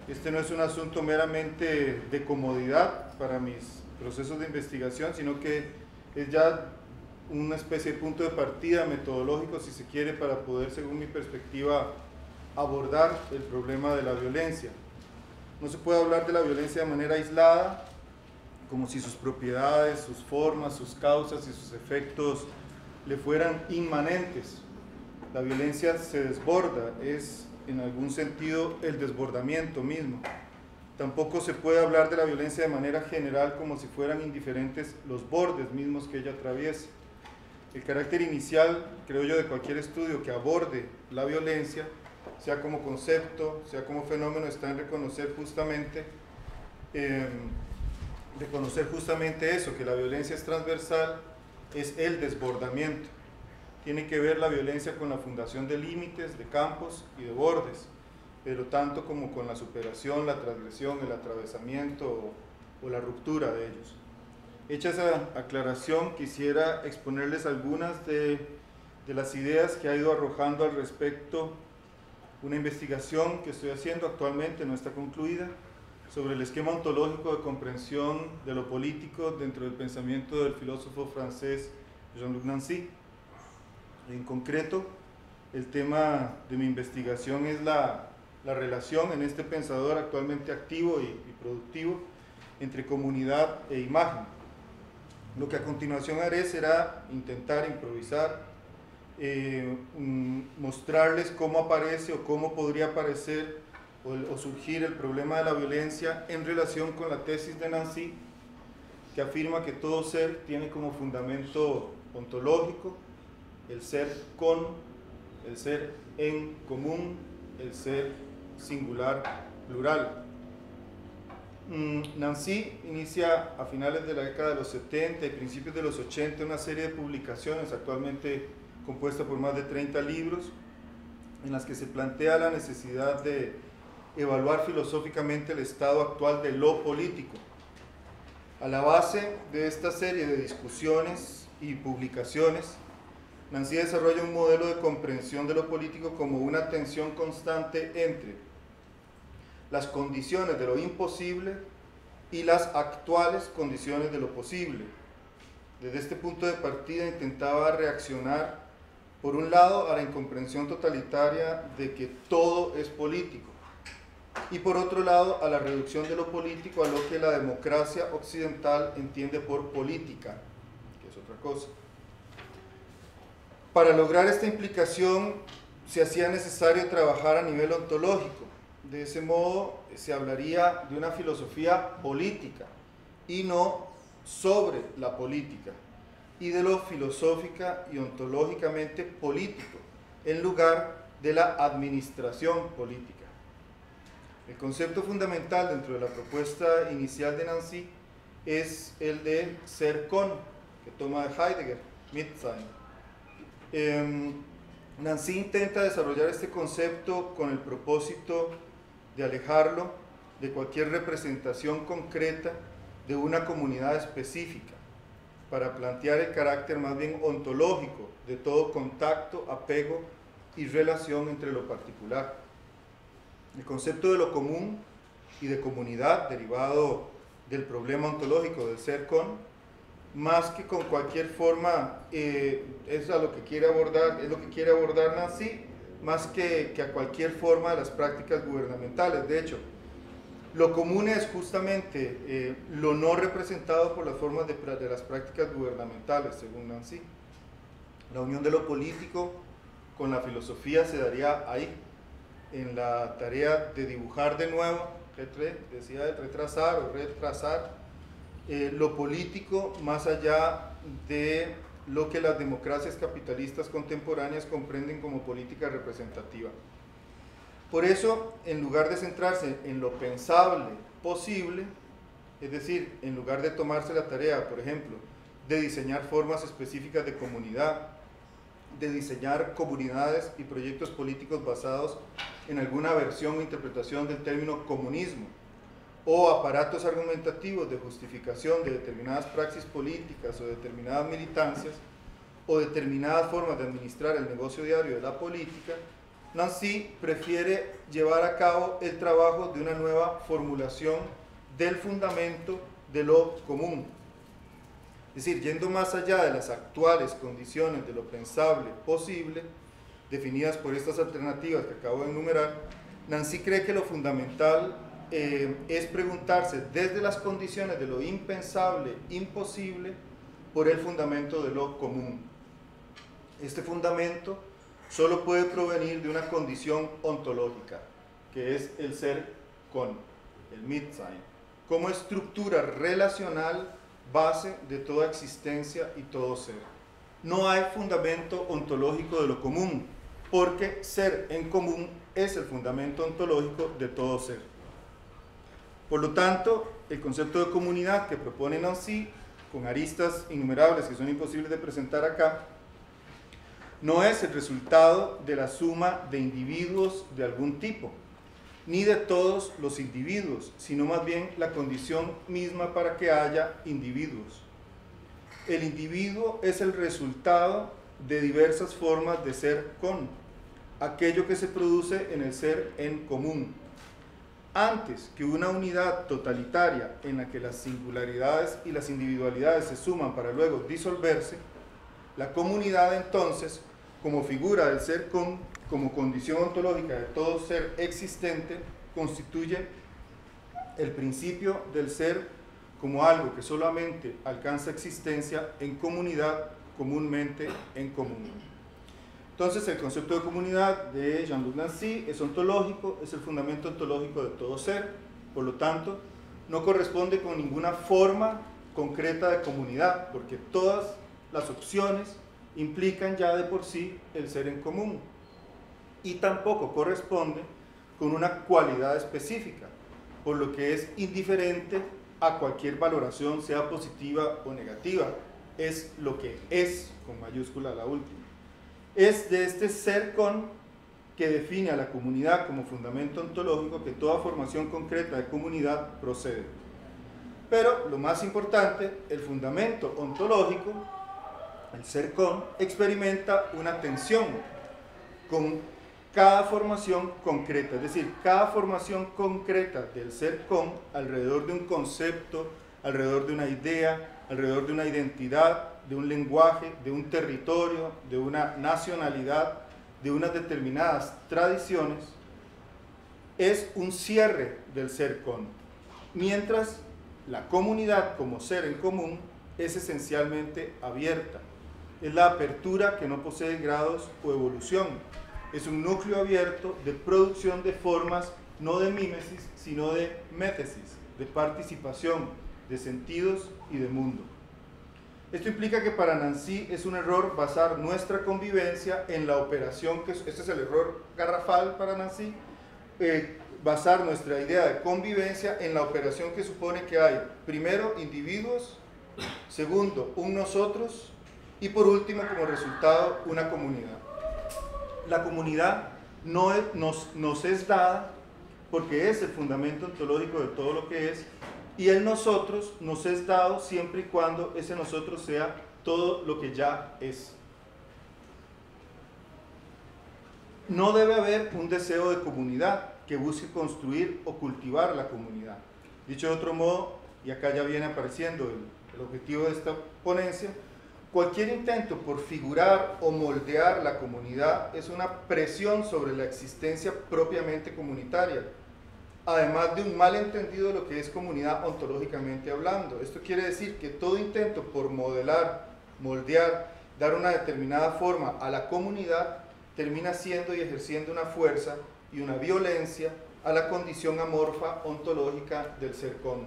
Este no es un asunto meramente de comodidad para mis procesos de investigación, sino que es ya una especie de punto de partida metodológico, si se quiere, para poder, según mi perspectiva, abordar el problema de la violencia. No se puede hablar de la violencia de manera aislada, como si sus propiedades, sus formas, sus causas y sus efectos le fueran inmanentes. La violencia se desborda, es en algún sentido el desbordamiento mismo. Tampoco se puede hablar de la violencia de manera general como si fueran indiferentes los bordes mismos que ella atraviesa. El carácter inicial, creo yo, de cualquier estudio que aborde la violencia, sea como concepto, sea como fenómeno, está en reconocer justamente eso, que la violencia es transversal, es el desbordamiento. Tiene que ver la violencia con la fundación de límites, de campos y de bordes, pero tanto como con la superación, la transgresión, el atravesamiento o la ruptura de ellos. Hecha esa aclaración, quisiera exponerles algunas de las ideas que ha ido arrojando al respecto una investigación que estoy haciendo actualmente, no está concluida, sobre el esquema ontológico de comprensión de lo político dentro del pensamiento del filósofo francés Jean-Luc Nancy. En concreto, el tema de mi investigación es la relación en este pensador actualmente activo y productivo entre comunidad e imagen. Lo que a continuación haré será intentar improvisar, mostrarles cómo aparece o cómo podría aparecer o surgir el problema de la violencia en relación con la tesis de Nancy, que afirma que todo ser tiene como fundamento ontológico el ser con, el ser en común, el ser singular plural. Nancy inicia a finales de la década de los 70 y principios de los 80 una serie de publicaciones, actualmente compuesta por más de 30 libros, en las que se plantea la necesidad de evaluar filosóficamente el estado actual de lo político. A la base de esta serie de discusiones y publicaciones, Nancy desarrolla un modelo de comprensión de lo político como una tensión constante entre las condiciones de lo imposible y las actuales condiciones de lo posible. Desde este punto de partida intentaba reaccionar, por un lado, a la incomprensión totalitaria de que todo es político, y por otro lado, a la reducción de lo político a lo que la democracia occidental entiende por política, que es otra cosa. Para lograr esta implicación, se hacía necesario trabajar a nivel ontológico. De ese modo se hablaría de una filosofía política y no sobre la política, y de lo filosófica y ontológicamente político, en lugar de la administración política. El concepto fundamental dentro de la propuesta inicial de Nancy es el de ser con, que toma de Heidegger, Mitsein. Nancy intenta desarrollar este concepto con el propósito de alejarlo de cualquier representación concreta de una comunidad específica, para plantear el carácter más bien ontológico de todo contacto, apego y relación entre lo particular. El concepto de lo común y de comunidad, derivado del problema ontológico del ser con, más que con cualquier forma, es lo que quiere abordar Nancy, más que a cualquier forma de las prácticas gubernamentales. De hecho, lo común es justamente lo no representado por las formas de las prácticas gubernamentales, según Nancy. La unión de lo político con la filosofía se daría ahí, en la tarea de dibujar de nuevo, decía de retrasar o retrasar, lo político más allá de lo que las democracias capitalistas contemporáneas comprenden como política representativa. Por eso, en lugar de centrarse en lo pensable posible, es decir, en lugar de tomarse la tarea, por ejemplo, de diseñar formas específicas de comunidad, de diseñar comunidades y proyectos políticos basados en alguna versión o interpretación del término comunismo, o aparatos argumentativos de justificación de determinadas praxis políticas o determinadas militancias, o determinadas formas de administrar el negocio diario de la política, Nancy prefiere llevar a cabo el trabajo de una nueva formulación del fundamento de lo común. Es decir, yendo más allá de las actuales condiciones de lo pensable posible, definidas por estas alternativas que acabo de enumerar, Nancy cree que lo fundamental es preguntarse desde las condiciones de lo impensable, imposible, por el fundamento de lo común. Este fundamento solo puede provenir de una condición ontológica, que es el ser con, el Mitsein, como estructura relacional base de toda existencia y todo ser. No hay fundamento ontológico de lo común, porque ser en común es el fundamento ontológico de todo ser. Por lo tanto, el concepto de comunidad que propone Nancy, con aristas innumerables que son imposibles de presentar acá, no es el resultado de la suma de individuos de algún tipo, ni de todos los individuos, sino más bien la condición misma para que haya individuos. El individuo es el resultado de diversas formas de ser con, aquello que se produce en el ser en común. Antes que una unidad totalitaria en la que las singularidades y las individualidades se suman para luego disolverse, la comunidad entonces, como figura del ser con, como condición ontológica de todo ser existente, constituye el principio del ser como algo que solamente alcanza existencia en comunidad, comúnmente en común. Entonces, el concepto de comunidad de Jean-Luc Nancy es ontológico, es el fundamento ontológico de todo ser, por lo tanto, no corresponde con ninguna forma concreta de comunidad, porque todas las opciones implican ya de por sí el ser en común, y tampoco corresponde con una cualidad específica, por lo que es indiferente a cualquier valoración, sea positiva o negativa, es lo que es, con mayúscula la última. Es de este ser con que define a la comunidad como fundamento ontológico que toda formación concreta de comunidad procede. Pero lo más importante, el fundamento ontológico, el ser con, experimenta una tensión con cada formación concreta, es decir, cada formación concreta del ser con alrededor de un concepto, alrededor de una idea, alrededor de una identidad, de un lenguaje, de un territorio, de una nacionalidad, de unas determinadas tradiciones, es un cierre del ser con, mientras la comunidad como ser en común es esencialmente abierta, es la apertura que no posee grados o evolución, es un núcleo abierto de producción de formas, no de mímesis, sino de métesis, de participación, de sentidos y de mundo. Esto implica que para Nancy es un error basar nuestra convivencia en la operación, este es el error garrafal para Nancy, basar nuestra idea de convivencia en la operación que supone que hay, primero, individuos, segundo, un nosotros, y por último, como resultado, una comunidad. La comunidad nos es dada porque es el fundamento ontológico de todo lo que es, y el nosotros nos es dado siempre y cuando ese nosotros sea todo lo que ya es. No debe haber un deseo de comunidad que busque construir o cultivar la comunidad. Dicho de otro modo, y acá ya viene apareciendo el objetivo de esta ponencia, cualquier intento por figurar o moldear la comunidad es una presión sobre la existencia propiamente comunitaria, además de un malentendido de lo que es comunidad ontológicamente hablando. Esto quiere decir que todo intento por modelar, moldear, dar una determinada forma a la comunidad termina siendo y ejerciendo una fuerza y una violencia a la condición amorfa ontológica del ser con.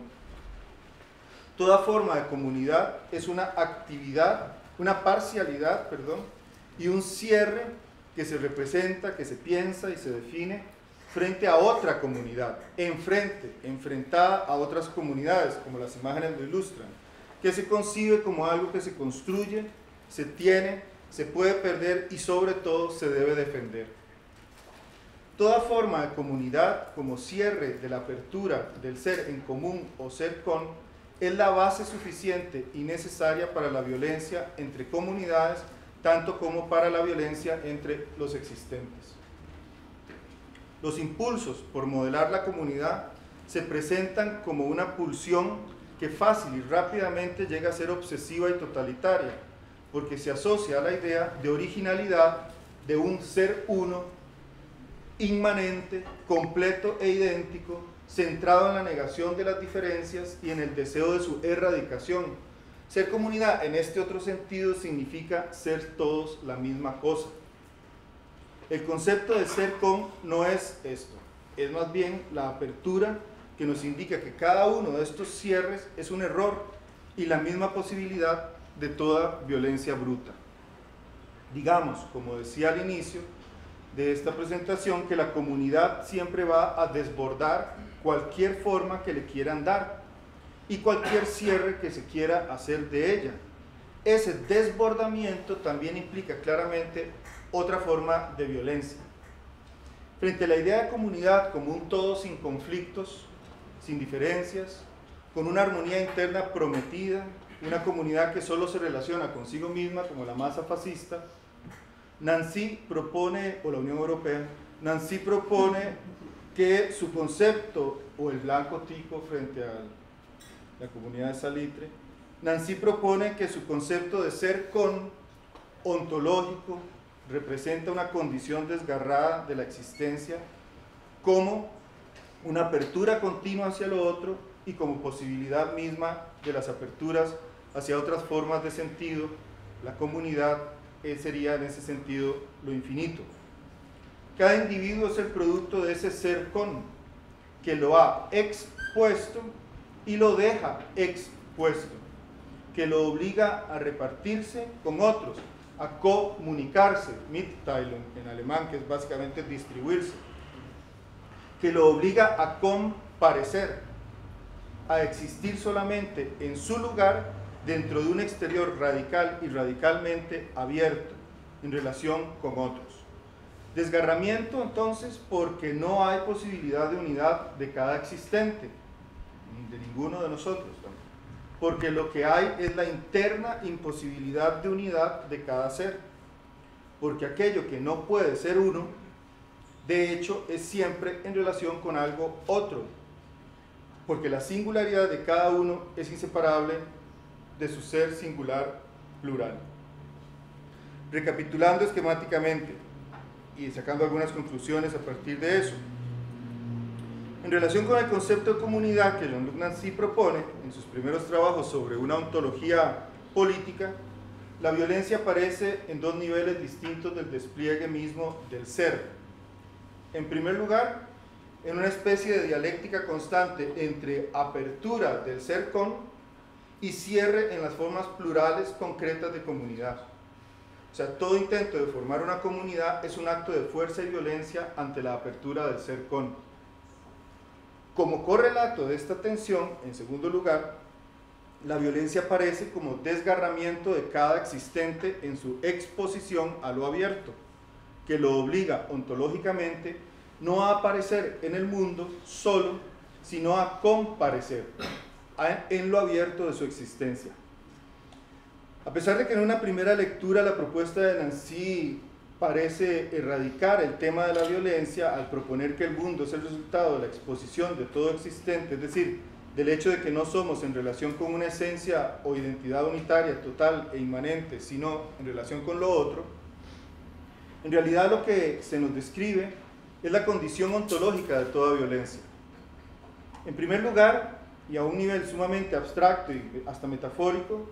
Toda forma de comunidad es una actividad, una parcialidad, y un cierre que se representa, que se piensa y se define frente a otra comunidad, enfrentada a otras comunidades, como las imágenes lo ilustran, que se concibe como algo que se construye, se tiene, se puede perder y sobre todo se debe defender. Toda forma de comunidad como cierre de la apertura del ser en común o ser con es la base suficiente y necesaria para la violencia entre comunidades, tanto como para la violencia entre los existentes. Los impulsos por modelar la comunidad se presentan como una pulsión que fácil y rápidamente llega a ser obsesiva y totalitaria, porque se asocia a la idea de originalidad de un ser uno, inmanente, completo e idéntico, centrado en la negación de las diferencias y en el deseo de su erradicación. Ser comunidad en este otro sentido significa ser todos la misma cosa. El concepto de ser con no es esto, es más bien la apertura que nos indica que cada uno de estos cierres es un error y la misma posibilidad de toda violencia bruta. Digamos, como decía al inicio de esta presentación, que la comunidad siempre va a desbordar cualquier forma que le quieran dar y cualquier cierre que se quiera hacer de ella. Ese desbordamiento también implica claramente otra forma de violencia. Frente a la idea de comunidad como un todo sin conflictos, sin diferencias, con una armonía interna prometida, una comunidad que solo se relaciona consigo misma como la masa fascista, Nancy propone, o la Unión Europea, Nancy propone que su concepto, o el blanco tico frente a la comunidad de Salitre, Nancy propone que su concepto de ser con ontológico representa una condición desgarrada de la existencia como una apertura continua hacia lo otro y como posibilidad misma de las aperturas hacia otras formas de sentido, la comunidad sería en ese sentido lo infinito. Cada individuo es el producto de ese ser con, que lo ha expuesto y lo deja expuesto, que lo obliga a repartirse con otros, a comunicarse, Mitteilung en alemán, que es básicamente distribuirse, que lo obliga a comparecer, a existir solamente en su lugar dentro de un exterior radical y radicalmente abierto en relación con otros. Desgarramiento entonces porque no hay posibilidad de unidad de cada existente, de ninguno de nosotros también, porque lo que hay es la interna imposibilidad de unidad de cada ser, porque aquello que no puede ser uno, de hecho es siempre en relación con algo otro, porque la singularidad de cada uno es inseparable de su ser singular plural. Recapitulando esquemáticamente y sacando algunas conclusiones a partir de eso, en relación con el concepto de comunidad que Jean-Luc Nancy propone en sus primeros trabajos sobre una ontología política, la violencia aparece en dos niveles distintos del despliegue mismo del ser. En primer lugar, en una especie de dialéctica constante entre apertura del ser con y cierre en las formas plurales concretas de comunidad. O sea, todo intento de formar una comunidad es un acto de fuerza y violencia ante la apertura del ser con. Como correlato de esta tensión, en segundo lugar, la violencia aparece como desgarramiento de cada existente en su exposición a lo abierto, que lo obliga ontológicamente no a aparecer en el mundo solo, sino a comparecer en lo abierto de su existencia. A pesar de que en una primera lectura la propuesta de Nancy parece erradicar el tema de la violencia al proponer que el mundo es el resultado de la exposición de todo existente, es decir, del hecho de que no somos en relación con una esencia o identidad unitaria, total e inmanente, sino en relación con lo otro, en realidad lo que se nos describe es la condición ontológica de toda violencia. En primer lugar, y a un nivel sumamente abstracto y hasta metafórico,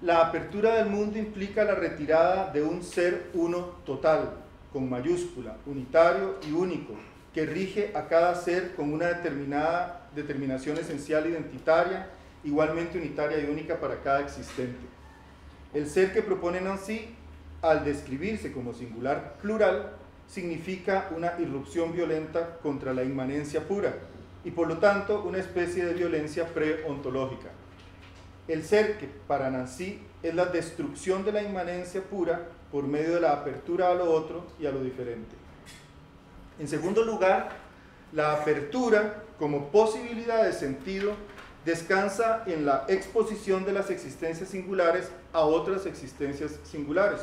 la apertura del mundo implica la retirada de un ser uno total, con mayúscula, unitario y único, que rige a cada ser con una determinada determinación esencial identitaria, igualmente unitaria y única para cada existente. El ser que propone Nancy, al describirse como singular plural, significa una irrupción violenta contra la inmanencia pura, y por lo tanto una especie de violencia preontológica. El ser que para Nancy es la destrucción de la inmanencia pura por medio de la apertura a lo otro y a lo diferente. En segundo lugar, la apertura como posibilidad de sentido descansa en la exposición de las existencias singulares a otras existencias singulares.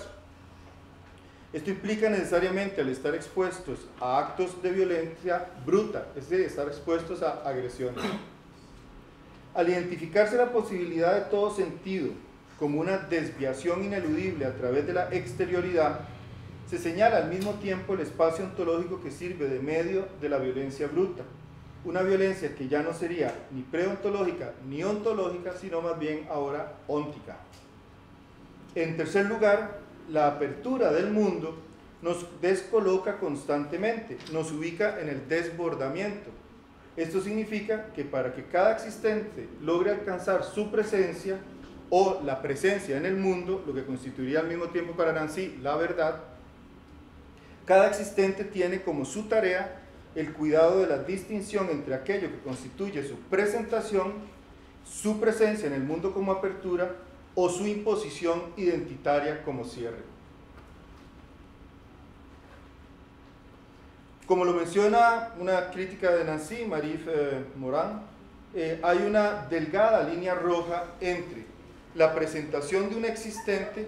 Esto implica necesariamente, al estar expuestos a actos de violencia bruta, es decir, estar expuestos a agresiones. Al identificarse la posibilidad de todo sentido como una desviación ineludible a través de la exterioridad, se señala al mismo tiempo el espacio ontológico que sirve de medio de la violencia bruta, una violencia que ya no sería ni preontológica ni ontológica, sino más bien ahora óntica. En tercer lugar, la apertura del mundo nos descoloca constantemente, nos ubica en el desbordamiento. Esto significa que para que cada existente logre alcanzar su presencia o la presencia en el mundo, lo que constituiría al mismo tiempo para Nancy la verdad, cada existente tiene como su tarea el cuidado de la distinción entre aquello que constituye su presentación, su presencia en el mundo como apertura o su imposición identitaria como cierre. Como lo menciona una crítica de Nancy, Marie-Yves Morin, hay una delgada línea roja entre la presentación de un existente,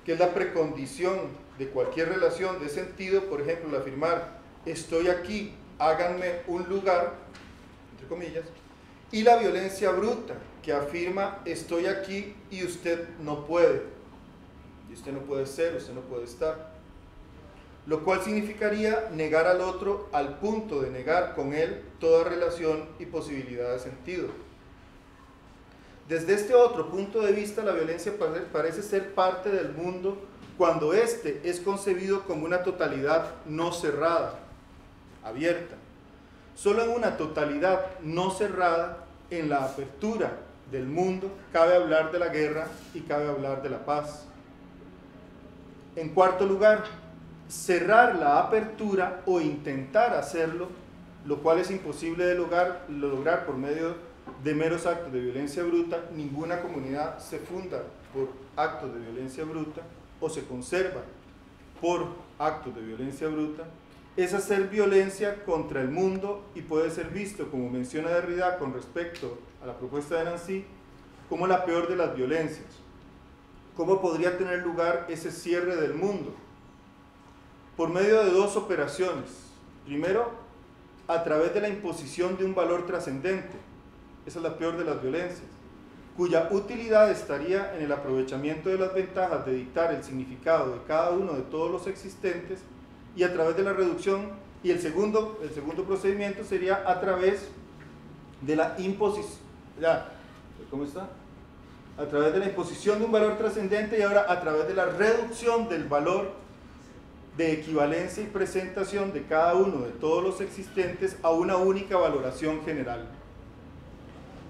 que es la precondición de cualquier relación de sentido, por ejemplo, el afirmar estoy aquí, háganme un lugar, entre comillas, y la violencia bruta, que afirma estoy aquí y usted no puede, y usted no puede ser, usted no puede estar. lo cual significaría negar al otro al punto de negar con él toda relación y posibilidad de sentido. Desde este otro punto de vista, la violencia parece ser parte del mundo cuando éste es concebido como una totalidad no cerrada, abierta. Solo en una totalidad no cerrada, en la apertura del mundo, cabe hablar de la guerra y cabe hablar de la paz. En cuarto lugar, cerrar la apertura o intentar hacerlo, lo cual es imposible de lograr por medio de meros actos de violencia bruta. Ninguna comunidad se funda por actos de violencia bruta o se conserva por actos de violencia bruta. Es hacer violencia contra el mundo y puede ser visto, como menciona Derrida con respecto a la propuesta de Nancy, como la peor de las violencias. ¿Cómo podría tener lugar ese cierre del mundo? Por medio de dos operaciones. Primero, a través de la imposición de un valor trascendente. Esa es la peor de las violencias, cuya utilidad estaría en el aprovechamiento de las ventajas de dictar el significado de cada uno de todos los existentes, y a través de la reducción, y el segundo procedimiento sería a través de la imposición, ¿cómo está? A través de la imposición de un valor trascendente, y ahora a través de la reducción del valor de equivalencia y presentación de cada uno de todos los existentes a una única valoración general.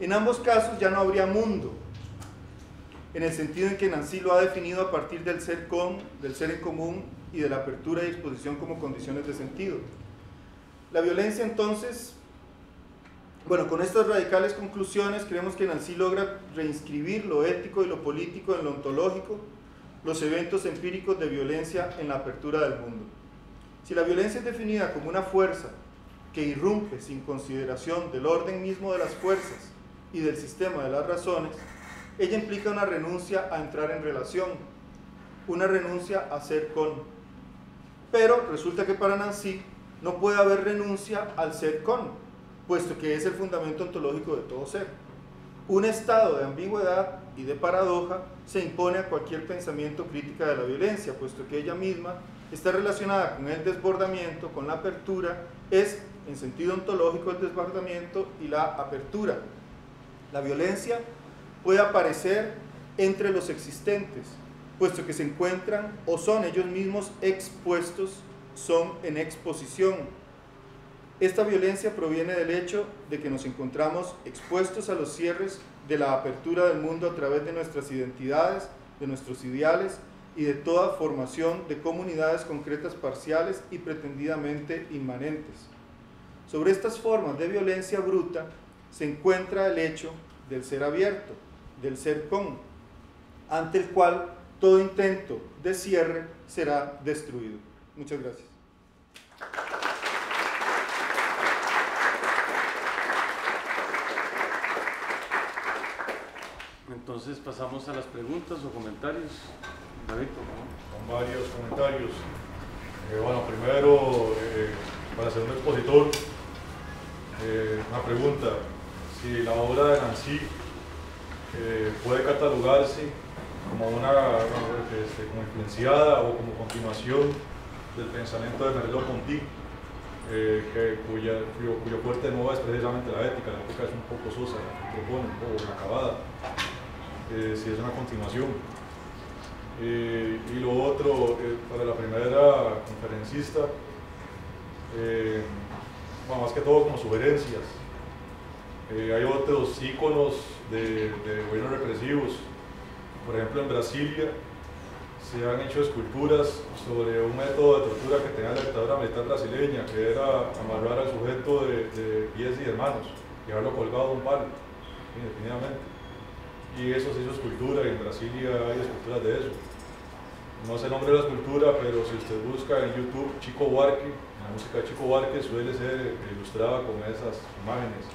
En ambos casos ya no habría mundo, en el sentido en que Nancy lo ha definido a partir del ser en común y de la apertura y exposición como condiciones de sentido. La violencia, entonces, con estas radicales conclusiones, creemos que Nancy logra reinscribir lo ético y lo político en lo ontológico, los eventos empíricos de violencia en la apertura del mundo. Si la violencia es definida como una fuerza que irrumpe sin consideración del orden mismo de las fuerzas y del sistema de las razones, ella implica una renuncia a entrar en relación, una renuncia a ser con. Pero resulta que para Nancy no puede haber renuncia al ser con, puesto que es el fundamento ontológico de todo ser. Un estado de ambigüedad y de paradoja se impone a cualquier pensamiento crítica de la violencia, puesto que ella misma está relacionada con el desbordamiento, con la apertura, es en sentido ontológico el desbordamiento y la apertura. La violencia puede aparecer entre los existentes, puesto que se encuentran o son ellos mismos expuestos, son en exposición. Esta violencia proviene del hecho de que nos encontramos expuestos a los cierres de la apertura del mundo a través de nuestras identidades, de nuestros ideales y de toda formación de comunidades concretas parciales y pretendidamente inmanentes. Sobre estas formas de violencia bruta se encuentra el hecho del ser abierto, del ser con, ante el cual todo intento de cierre será destruido. Muchas gracias. Entonces pasamos a las preguntas o comentarios. David, con varios comentarios. Primero, para ser un expositor, una pregunta: si la obra de Nancy puede catalogarse como como influenciada o como continuación del pensamiento de Merleau-Ponty, cuyo fuerte no es precisamente la ética. La ética es un poco sosa, propone un poco inacabada, si es una continuación. Y lo otro, para la primera conferencista, más que todo como sugerencias. Hay otros íconos de gobiernos represivos. Por ejemplo, en Brasilia se han hecho esculturas sobre un método de tortura que tenía la dictadura militar brasileña, que era amarrar al sujeto de pies y de manos y dejarlo colgado de un palo, indefinidamente. Y eso se hizo escultura, y en Brasilia hay esculturas de eso. No sé el nombre de la escultura, pero si usted busca en YouTube Chico Buarque, la música de Chico Buarque suele ser ilustrada con esas imágenes.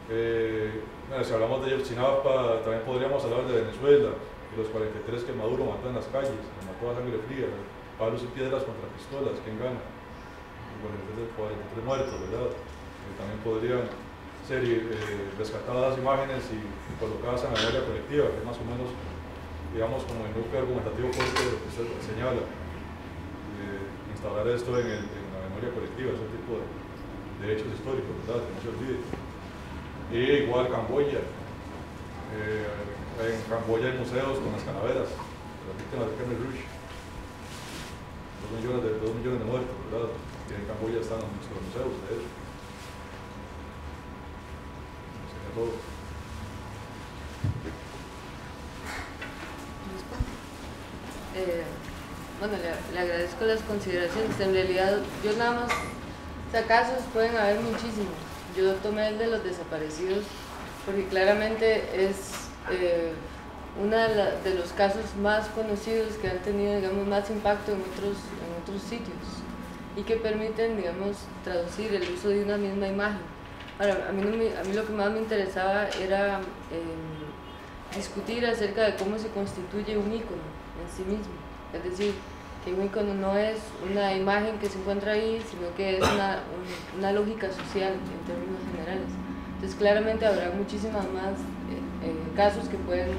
Si hablamos de Ayotzinapa, también podríamos hablar de Venezuela, y los 43 que Maduro mató en las calles, que mató a sangre fría, palos y piedras contra pistolas, ¿quién gana? 43 muertos, ¿verdad? También podrían ser rescatadas imágenes y colocadas en la memoria colectiva, que es más o menos, digamos, como el núcleo argumentativo fuerte de lo que usted señala. instaurar esto en la memoria colectiva, ese tipo de hechos históricos, ¿verdad? Que no se olvide. Y igual Camboya. En Camboya hay museos con las calaveras de las víctimas del Khmer Rouge. 2 millones de muertos, ¿verdad? Y en Camboya están nuestros museos, de hecho. Sería todo. Bueno, le agradezco las consideraciones. En realidad, yo nada más, o sea, casos pueden haber muchísimos. Yo tomé el de los desaparecidos porque claramente es uno de los casos más conocidos que han tenido, digamos, más impacto en otros sitios y que permiten, digamos, traducir el uso de una misma imagen. Ahora, a mí lo que más me interesaba era discutir acerca de cómo se constituye un ícono en sí mismo. Es decir, que un ícono no es una imagen que se encuentra ahí, sino que es una lógica social en términos generales. Entonces, claramente habrá muchísimas más casos que pueden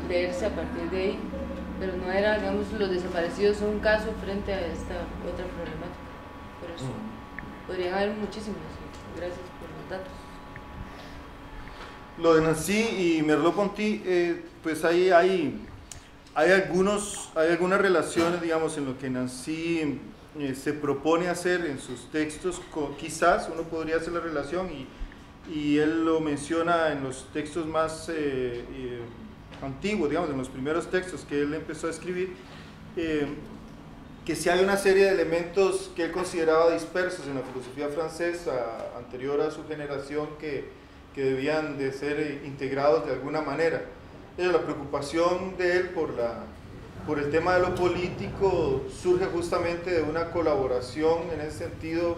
leerse a partir de ahí, pero no era, digamos, los desaparecidos son un caso frente a esta otra problemática. Por eso podrían haber muchísimos. Gracias por los datos. Lo de Nancy y Merleau-Ponty, pues ahí hay algunas relaciones, digamos, en lo que Nancy se propone hacer en sus textos. Quizás uno podría hacer la relación y él lo menciona en los textos más antiguos, digamos, en los primeros textos que él empezó a escribir, que sí hay una serie de elementos que él consideraba dispersos en la filosofía francesa anterior a su generación que debían de ser integrados de alguna manera. La preocupación de él por el tema de lo político surge justamente de una colaboración en ese sentido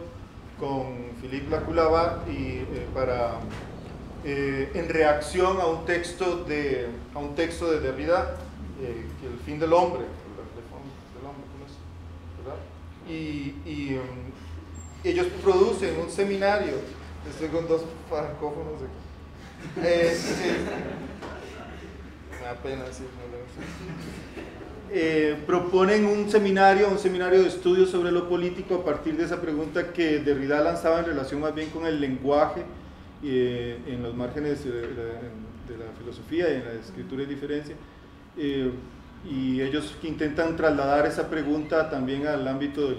con Philippe Lacoue y en reacción a un texto de Derrida, El fin del hombre, ¿verdad? Y ellos producen un seminario. Estoy con 2 francófonos aquí. Me da pena decirlo. Proponen un seminario de estudios sobre lo político a partir de esa pregunta que Derrida lanzaba en relación más bien con el lenguaje en los márgenes de la filosofía y en la escritura y diferencia, y ellos que intentan trasladar esa pregunta también al ámbito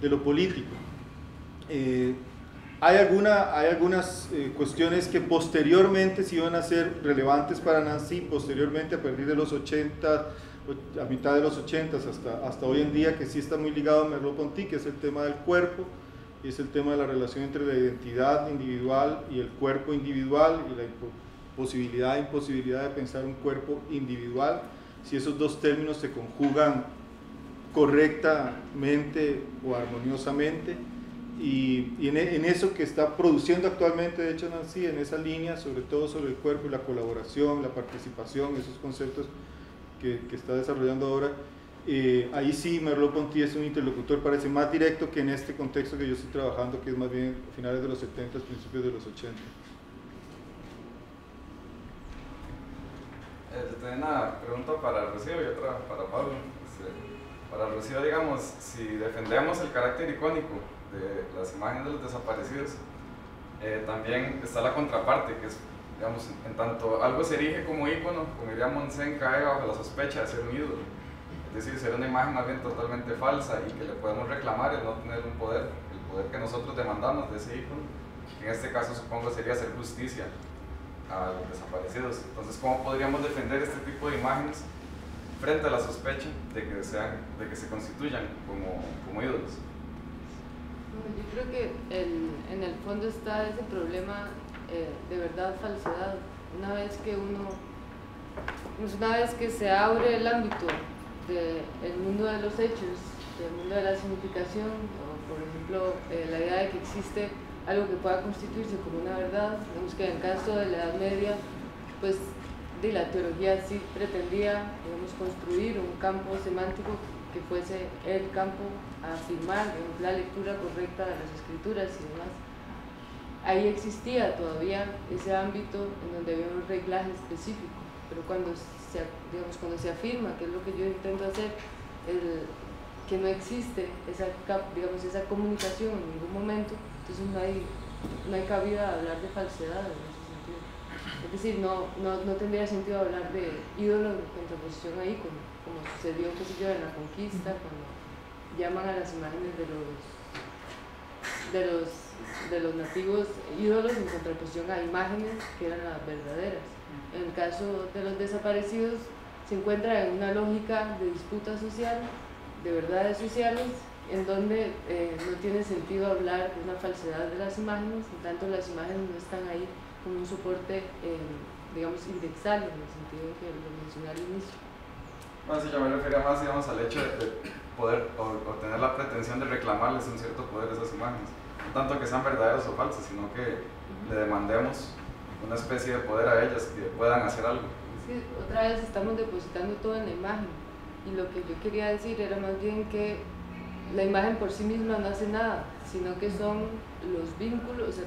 de lo político. Hay algunas cuestiones que posteriormente se iban a ser relevantes para Nancy, posteriormente a partir de los 80, a mitad de los 80 hasta hoy en día, que sí está muy ligado a Merleau-Ponty, que es el tema del cuerpo, y es el tema de la relación entre la identidad individual y el cuerpo individual, y la posibilidad e imposibilidad de pensar un cuerpo individual, si esos dos términos se conjugan correctamente o armoniosamente. Y en eso que está produciendo actualmente, de hecho, Nancy, en esa línea, sobre todo sobre el cuerpo y la colaboración, la participación, esos conceptos que está desarrollando ahora, ahí sí Merleau-Ponty es un interlocutor, parece más directo que en este contexto que yo estoy trabajando, que es más bien finales de los 70, principios de los 80. Tengo una pregunta para Rocío y otra para Pablo. Para Rocío, digamos, si defendemos el carácter icónico de las imágenes de los desaparecidos, también está la contraparte, que es, digamos, en tanto algo se erige como ícono, como diría Montaigne, cae bajo la sospecha de ser un ídolo, es decir, ser una imagen más bien totalmente falsa y que le podemos reclamar el no tener un poder, el poder que nosotros demandamos de ese ícono, que en este caso supongo sería hacer justicia a los desaparecidos. Entonces, ¿cómo podríamos defender este tipo de imágenes frente a la sospecha de que se constituyan como ídolos? Yo creo que en el fondo está ese problema de verdad-falsedad. Una vez que se abre el ámbito del mundo de los hechos, del mundo de la significación, o por ejemplo la idea de que existe algo que pueda constituirse como una verdad, digamos que en el caso de la Edad Media, pues la teología sí pretendía, digamos, construir un campo semántico que fuese el campo a afirmar, digamos, la lectura correcta de las escrituras y demás. Ahí existía todavía ese ámbito en donde había un reglaje específico, pero cuando se afirma, que es lo que yo intento hacer, que no existe digamos, esa comunicación en ningún momento, entonces no hay cabida a hablar de falsedad en ese sentido. Es decir, no tendría sentido hablar de ídolo en contraposición a ícono, como sucedió, qué sé yo, en la conquista, cuando llaman a las imágenes de los nativos ídolos en contraposición a imágenes que eran las verdaderas. En el caso de los desaparecidos, se encuentra en una lógica de disputa social, de verdades sociales, en donde no tiene sentido hablar de una falsedad de las imágenes, en tanto las imágenes no están ahí como un soporte, digamos, indexable, en el sentido que lo mencioné al inicio. Bueno, sí, yo me refería más, digamos, al hecho de poder obtener la pretensión de reclamarles un cierto poder a esas imágenes, no tanto que sean verdaderas o falsas, sino que le demandemos una especie de poder a ellas, que puedan hacer algo. Sí, otra vez estamos depositando todo en la imagen, y lo que yo quería decir era más bien que la imagen por sí misma no hace nada, sino que son los vínculos, o sea,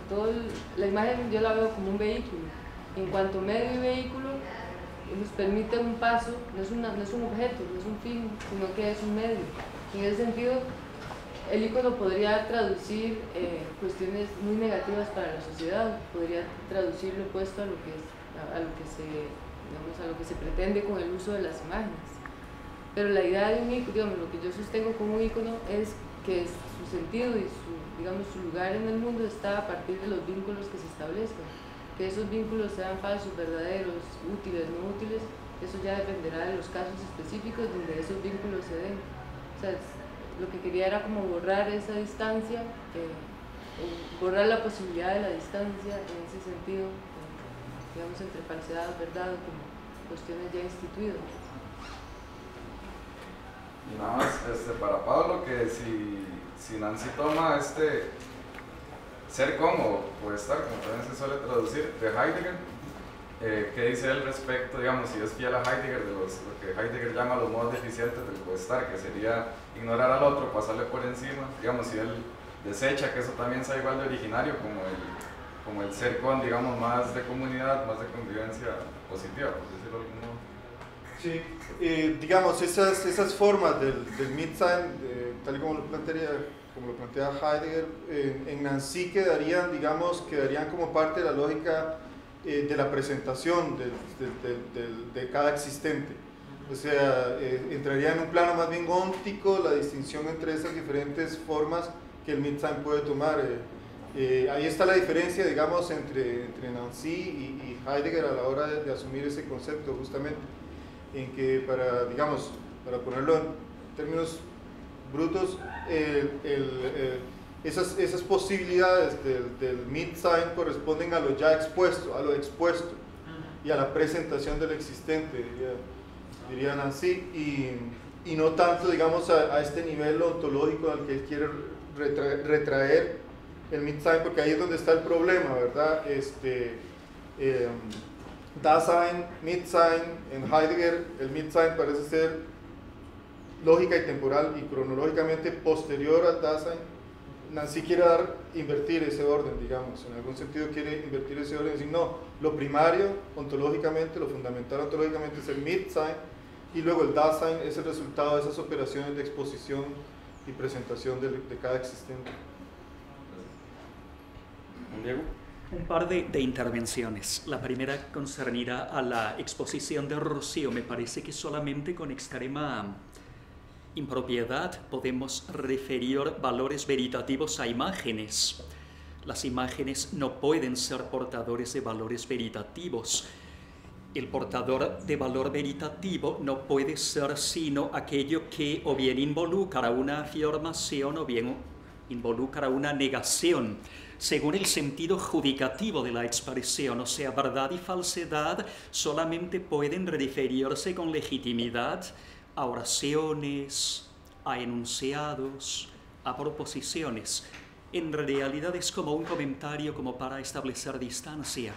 la imagen yo la veo como un vehículo. En cuanto medio y vehículo nos permite un paso, no es un objeto, no es un fin, sino que es un medio. En ese sentido, el ícono podría traducir cuestiones muy negativas para la sociedad, podría traducir lo opuesto a lo que se pretende con el uso de las imágenes. Pero la idea de un ícono, digamos, lo que yo sostengo como un ícono es que su sentido y su lugar en el mundo está a partir de los vínculos que se establezcan. Que esos vínculos sean falsos, verdaderos, útiles, no útiles, eso ya dependerá de los casos específicos donde esos vínculos se den. O sea, lo que quería era como borrar esa distancia, borrar la posibilidad de la distancia en ese sentido, digamos, entre falsedad y verdad, como cuestiones ya instituidas. Y nada más, para Pablo, que si Nancy toma ser como o estar, como también se suele traducir, de Heidegger, ¿qué dice él respecto, digamos, si es fiel a Heidegger, de lo que Heidegger llama los modos deficientes del coestar, que sería ignorar al otro, pasarle por encima, digamos, si él desecha que eso también sea igual de originario como el ser con, digamos, más de comunidad, más de convivencia positiva, por decirlo de algún modo? Sí, digamos, esas formas del Mitsein, tal y como lo plantea Heidegger, en Nancy quedarían como parte de la lógica de la presentación de cada existente. O sea, entraría en un plano más bien óntico la distinción entre esas diferentes formas que el Mitsein puede tomar. Ahí está la diferencia, digamos, entre Nancy y Heidegger a la hora de asumir ese concepto, justamente, en que para ponerlo en términos brutos, esas posibilidades del Mitsein corresponden a lo ya expuesto, y a la presentación del existente, diría Nancy, y no tanto, digamos, a este nivel ontológico al que él quiere retraer el Mitsein, porque ahí es donde está el problema, ¿verdad? Dasein, Mitsein, en Heidegger el Mitsein parece ser lógica y temporal y cronológicamente posterior al Dasein. Nancy quiere invertir ese orden, digamos, en algún sentido quiere invertir ese orden, decir, no, lo primario ontológicamente, lo fundamental ontológicamente es el Mitsein, y luego el Dasein es el resultado de esas operaciones de exposición y presentación de cada existente. Diego. Un par de intervenciones. La primera concernirá a la exposición de Rocío. Me parece que solamente con extrema impropiedad podemos referir valores veritativos a imágenes. Las imágenes no pueden ser portadores de valores veritativos. El portador de valor veritativo no puede ser sino aquello que o bien involucra una afirmación o bien involucra una negación, según el sentido judicativo de la expresión. O sea, verdad y falsedad solamente pueden referirse con legitimidad a oraciones, a enunciados, a proposiciones. En realidad es como un comentario como para establecer distancia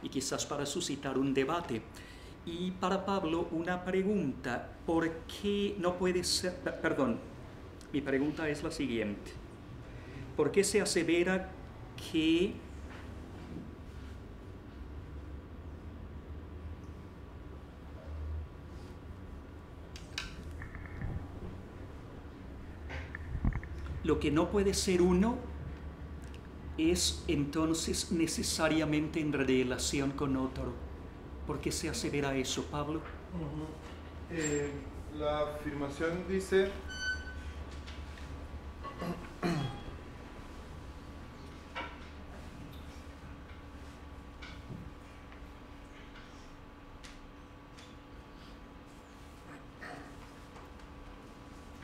y quizás para suscitar un debate. Y para Pablo una pregunta: ¿por qué no puede ser? Perdón, mi pregunta es la siguiente: ¿por qué se asevera que lo que no puede ser uno es entonces necesariamente en relación con otro. ¿Por qué se asevera eso, Pablo? La afirmación dice: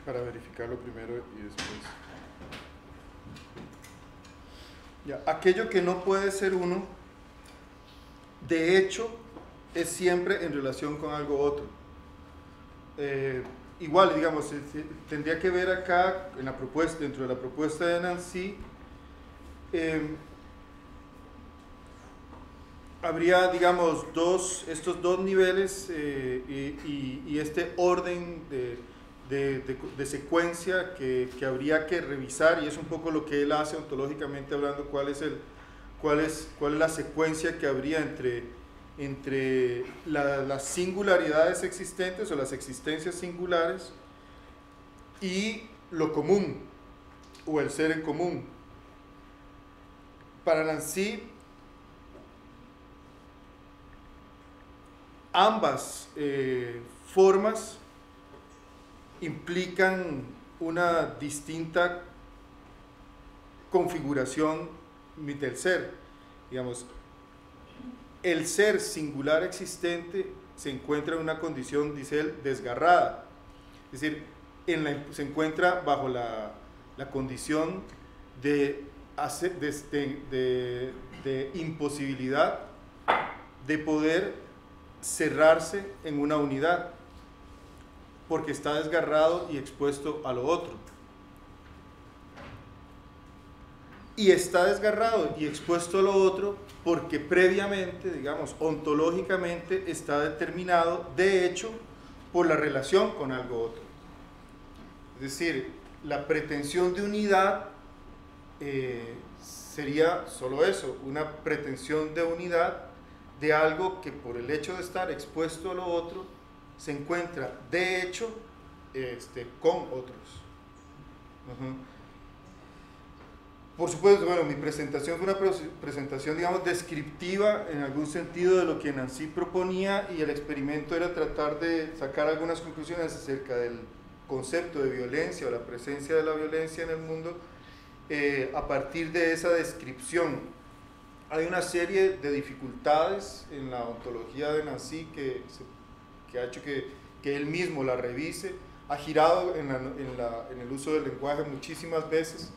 para verificarlo primero y después. Ya, aquello que no puede ser uno, de hecho, es siempre en relación con algo otro. Igual, digamos, tendría que ver acá, en la propuesta, dentro de la propuesta de Nancy, habría, digamos, estos dos niveles y este orden de secuencia que habría que revisar, y es un poco lo que él hace ontológicamente hablando, cuál es la secuencia que habría entre las singularidades existentes o las existencias singulares y lo común o el ser en común. Para Nancy, ambas formas implican una distinta configuración del ser. Digamos, el ser singular existente se encuentra en una condición, dice él, desgarrada. Es decir, se encuentra bajo la condición de imposibilidad de poder cerrarse en una unidad, porque está desgarrado y expuesto a lo otro. Y está desgarrado y expuesto a lo otro porque previamente, digamos, ontológicamente está determinado, de hecho, por la relación con algo otro. Es decir, la pretensión de unidad sería solo eso, una pretensión de unidad de algo que por el hecho de estar expuesto a lo otro se encuentra de hecho con otros. Por supuesto, bueno, mi presentación fue una presentación, digamos, descriptiva en algún sentido de lo que Nancy proponía, y el experimento era tratar de sacar algunas conclusiones acerca del concepto de violencia o la presencia de la violencia en el mundo a partir de esa descripción. Hay una serie de dificultades en la ontología de Nancy que ha hecho que él mismo la revise, ha girado en el uso del lenguaje muchísimas veces.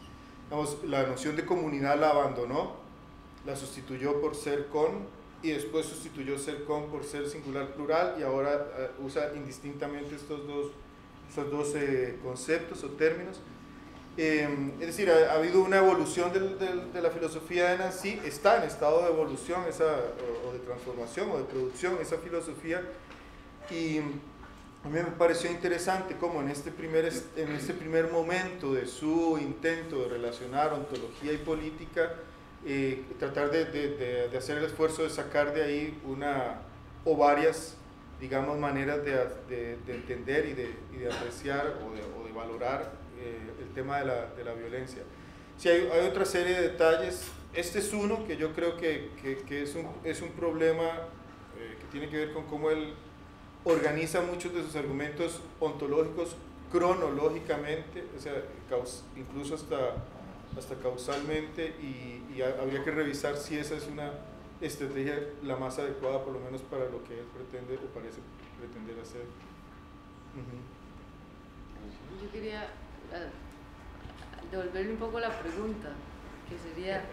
Vamos, la noción de comunidad la abandonó, la sustituyó por ser con, y después sustituyó ser con por ser singular plural, y ahora usa indistintamente estos dos conceptos o términos. Es decir, ha habido una evolución de la filosofía de Nancy, está en estado de evolución o de transformación o de producción esa filosofía, y a mí me pareció interesante cómo en este primer momento de su intento de relacionar ontología y política, tratar de hacer el esfuerzo de sacar de ahí una o varias, digamos, maneras de entender y de apreciar o de valorar el tema de la violencia. Sí, hay otra serie de detalles. Este es uno que yo creo que es un problema que tiene que ver con cómo él organiza muchos de sus argumentos ontológicos cronológicamente, o sea, incluso hasta causalmente, y habría que revisar si esa es una estrategia la más adecuada, por lo menos para lo que él pretende o parece pretender hacer. Yo quería devolverle un poco la pregunta, que sería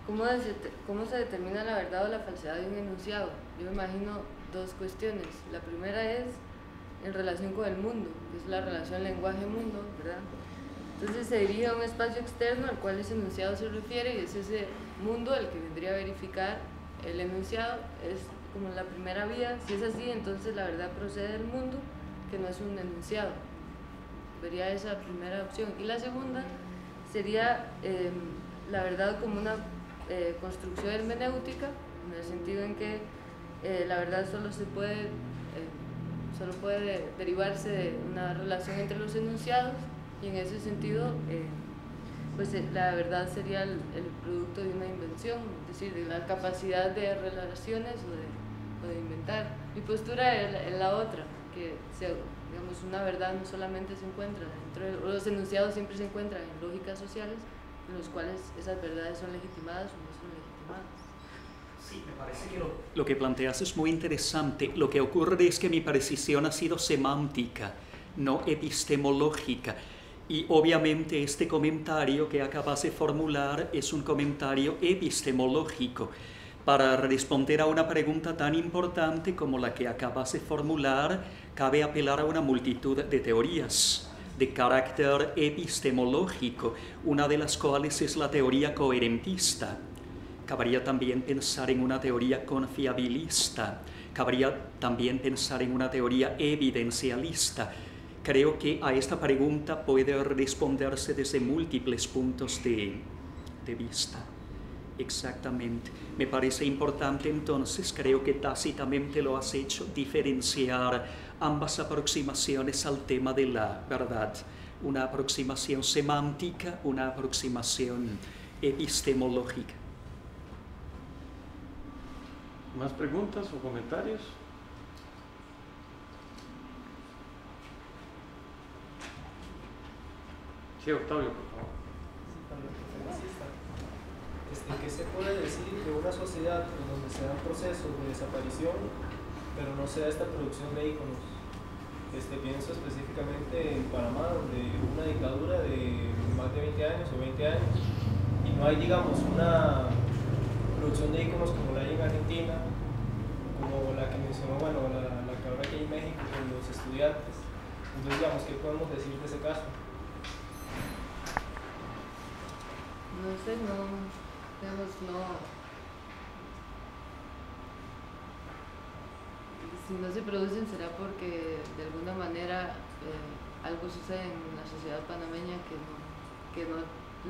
¿cómo se determina la verdad o la falsedad de un enunciado? Yo me imagino dos cuestiones. La primera es en relación con el mundo, que es la relación lenguaje-mundo, ¿verdad? Entonces se dirige a un espacio externo al cual ese enunciado se refiere, y es ese mundo al que vendría a verificar el enunciado. Es como la primera vía. Si es así, entonces la verdad procede del mundo, que no es un enunciado. Vería esa primera opción. Y la segunda sería la verdad como una construcción hermenéutica, en el sentido en que la verdad solo puede derivarse de una relación entre los enunciados, y en ese sentido pues la verdad sería el producto de una invención, es decir, de la capacidad de relaciones o de inventar. Mi postura es la otra, que digamos, una verdad no solamente se encuentra dentro de los enunciados, siempre se encuentran en lógicas sociales en los cuales esas verdades son legitimadas o no son legitimadas. Sí, me parece que lo que planteas es muy interesante. Lo que ocurre es que mi precisión ha sido semántica, no epistemológica. Y obviamente este comentario que acabas de formular es un comentario epistemológico. Para responder a una pregunta tan importante como la que acabas de formular, cabe apelar a una multitud de teorías de carácter epistemológico, una de las cuales es la teoría coherentista. Cabría también pensar en una teoría confiabilista, cabría también pensar en una teoría evidencialista. Creo que a esta pregunta puede responderse desde múltiples puntos de vista. Exactamente. Me parece importante entonces, creo que tácitamente lo has hecho, diferenciar ambas aproximaciones al tema de la verdad. Una aproximación semántica, una aproximación epistemológica. ¿Más preguntas o comentarios? Sí, Octavio, por favor. ¿Qué se puede decir de una sociedad en donde se dan procesos de desaparición, pero no se da esta producción de íconos? Pienso específicamente en Panamá, donde hubo una dictadura de más de 20 años o 20 años, y no hay, digamos, una producción de íconos como la hay en Argentina, como la que mencionó, bueno, la que ahora aquí en México con los estudiantes. Entonces, digamos, ¿qué podemos decir de ese caso? No sé, digamos, si no se producen será porque de alguna manera algo sucede en la sociedad panameña que no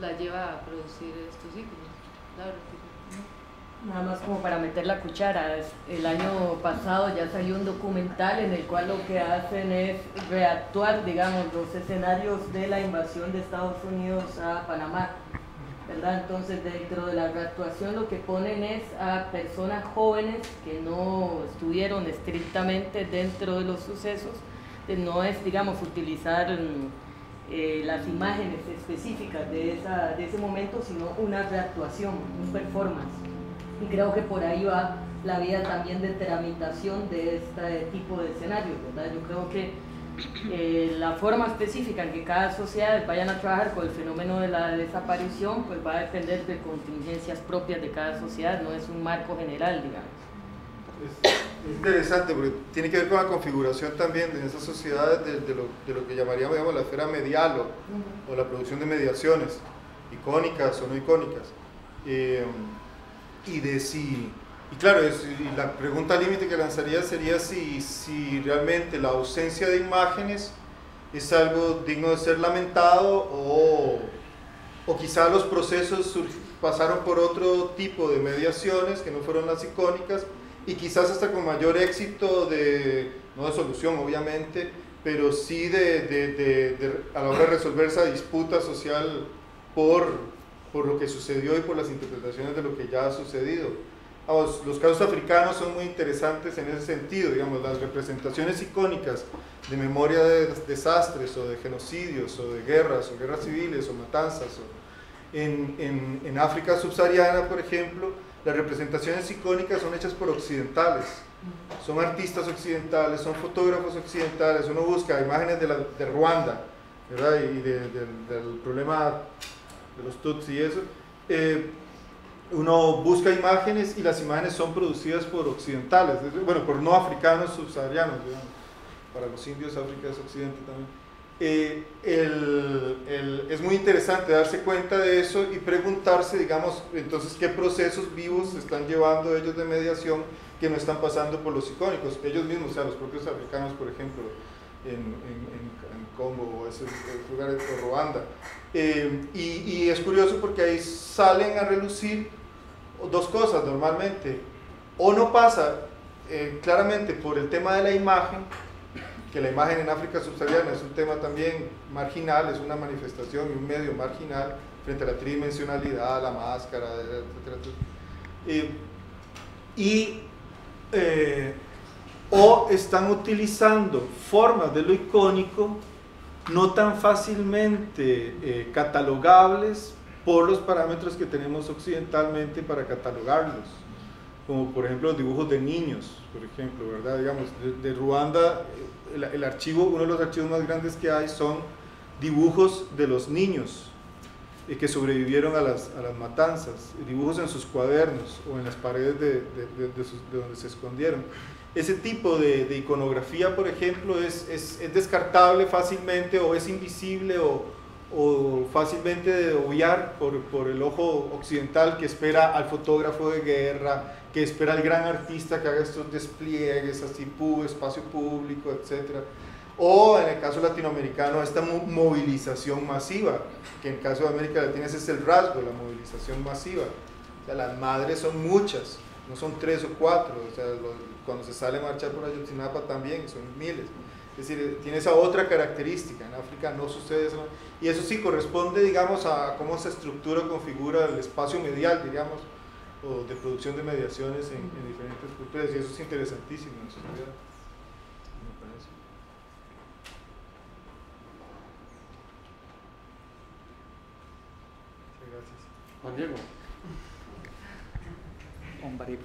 la lleva a producir estos íconos. Claro, ¿no? Nada más como para meter la cuchara, el año pasado ya salió un documental en el cual lo que hacen es reactuar, digamos, los escenarios de la invasión de Estados Unidos a Panamá, ¿verdad? Entonces, dentro de la reactuación lo que ponen es a personas jóvenes que no estuvieron estrictamente dentro de los sucesos, no es, digamos, utilizar las imágenes específicas de ese momento, sino una reactuación, un performance. Y creo que por ahí va la vía también de tramitación de este tipo de escenarios, ¿verdad? Yo creo que la forma específica en que cada sociedad vayan a trabajar con el fenómeno de la desaparición, pues va a depender de contingencias propias de cada sociedad, no es un marco general, digamos. Es interesante porque tiene que ver con la configuración también de esas sociedades de lo que llamaríamos, digamos, la esfera medial o la producción de mediaciones, icónicas o no icónicas. Y claro, y la pregunta límite que lanzaría sería si realmente la ausencia de imágenes es algo digno de ser lamentado o quizá los procesos pasaron por otro tipo de mediaciones que no fueron las icónicas y quizás hasta con mayor éxito no de solución obviamente, pero sí a la hora de resolver esa disputa social por lo que sucedió y por las interpretaciones de lo que ya ha sucedido. Vamos, los casos africanos son muy interesantes en ese sentido, digamos, las representaciones icónicas de memoria de desastres o de genocidios o de guerras o guerras civiles o matanzas. En África subsahariana, por ejemplo, las representaciones icónicas son hechas por occidentales, son artistas occidentales, son fotógrafos occidentales. Uno busca imágenes de Ruanda, ¿verdad? Y del problema de los Tutsi y eso. Uno busca imágenes y las imágenes son producidas por occidentales, bueno, por no africanos subsaharianos, digamos. Para los indios África es occidente también. Es muy interesante darse cuenta de eso y preguntarse, digamos, entonces qué procesos vivos están llevando ellos de mediación que no están pasando por los icónicos, ellos mismos, o sea, los propios africanos, por ejemplo, en Congo o esos lugares, o Ruanda. Y es curioso porque ahí salen a relucir dos cosas normalmente, o no pasa claramente por el tema de la imagen, que la imagen en África subsahariana es un tema también marginal, es una manifestación y un medio marginal, frente a la tridimensionalidad, la máscara, etcétera, o están utilizando formas de lo icónico no tan fácilmente catalogables por los parámetros que tenemos occidentalmente para catalogarlos, como por ejemplo los dibujos de niños, por ejemplo, ¿verdad? Digamos, de Ruanda, el archivo, uno de los archivos más grandes que hay son dibujos de los niños que sobrevivieron a las matanzas, dibujos en sus cuadernos o en las paredes de donde se escondieron. Ese tipo de iconografía, por ejemplo, es descartable fácilmente, o es invisible, o fácilmente de obviar por el ojo occidental, que espera al fotógrafo de guerra, que espera al gran artista que haga estos despliegues así, espacio público, etc. O en el caso latinoamericano, esta movilización masiva, que en el caso de América Latina ese es el rasgo, la movilización masiva. O sea, las madres son muchas, no son 3 o 4, o sea, cuando se sale a marchar por Ayotzinapa también son miles. Es decir, tiene esa otra característica. En África no sucede eso, y eso sí corresponde, digamos, a cómo se estructura o configura el espacio medial, digamos, o de producción de mediaciones en diferentes culturas, y eso es interesantísimo en sociedad, me parece. Muchas gracias. Juan Diego. Hombre,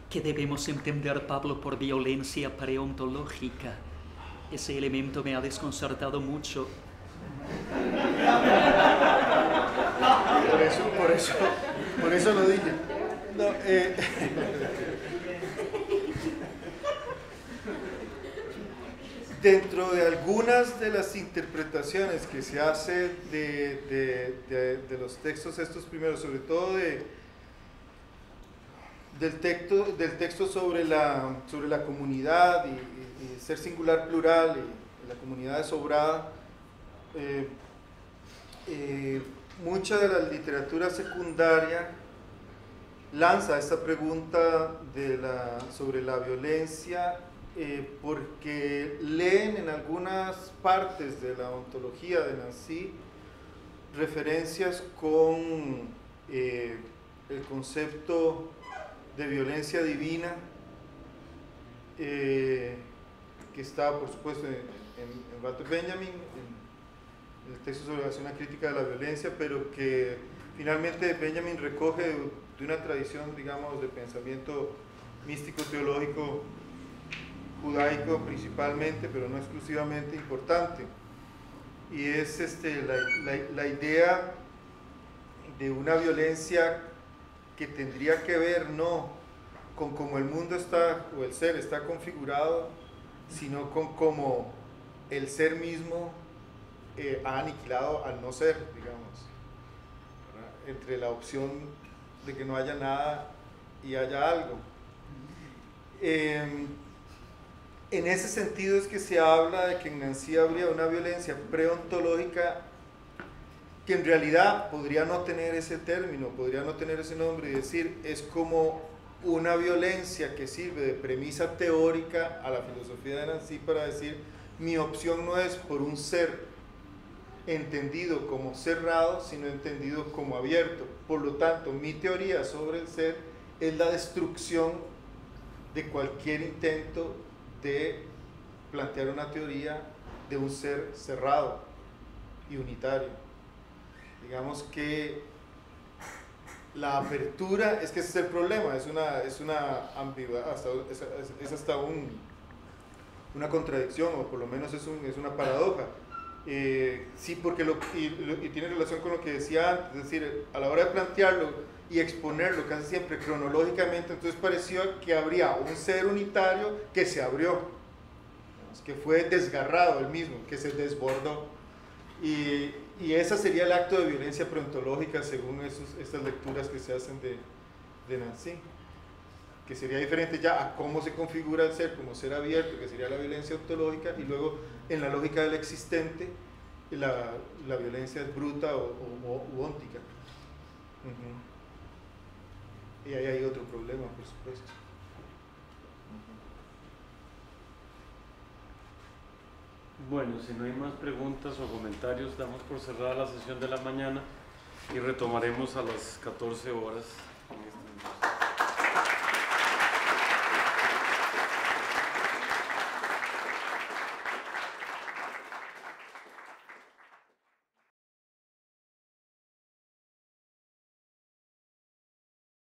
¿qué debemos entender, Pablo, por violencia preontológica? Ese elemento me ha desconcertado mucho. Por eso lo dije. No, dentro de algunas de las interpretaciones que se hace de los textos estos primeros, sobre todo del texto sobre la comunidad y ser singular plural y la comunidad desobrada, mucha de la literatura secundaria lanza esta pregunta sobre la violencia, porque leen en algunas partes de la ontología de Nancy referencias con el concepto de violencia divina, que está por supuesto en Walter Benjamin, en el texto sobre una crítica de la violencia, pero que finalmente Benjamin recoge de una tradición, digamos, de pensamiento místico teológico judaico principalmente, pero no exclusivamente, importante, y es la idea de una violencia que tendría que ver no con cómo el mundo está, o el ser está configurado, sino con cómo el ser mismo ha aniquilado al no ser, digamos, ¿verdad? Entre la opción de que no haya nada y haya algo. En ese sentido es que se habla de que en Nancy habría una violencia preontológica que en realidad podría no tener ese término, podría no tener ese nombre, y decir, es como una violencia que sirve de premisa teórica a la filosofía de Nancy para decir, mi opción no es por un ser entendido como cerrado, sino entendido como abierto. Por lo tanto, mi teoría sobre el ser es la destrucción de cualquier intento de plantear una teoría de un ser cerrado y unitario. Digamos que la apertura, es que ese es el problema, es una ambigüedad, es hasta una contradicción, o por lo menos es una paradoja. Sí, porque y tiene relación con lo que decía antes, es decir, a la hora de plantearlo y exponerlo casi siempre cronológicamente, entonces pareció que habría un ser unitario que se abrió, que fue desgarrado el mismo, que se desbordó, y ese sería el acto de violencia preontológica según estas lecturas que se hacen de Nancy, que sería diferente ya a cómo se configura el ser como ser abierto, que sería la violencia ontológica, y luego en la lógica del existente la violencia es bruta u óntica. Y ahí hay otro problema, por supuesto. Bueno, si no hay más preguntas o comentarios, damos por cerrada la sesión de la mañana y retomaremos a las 14 horas.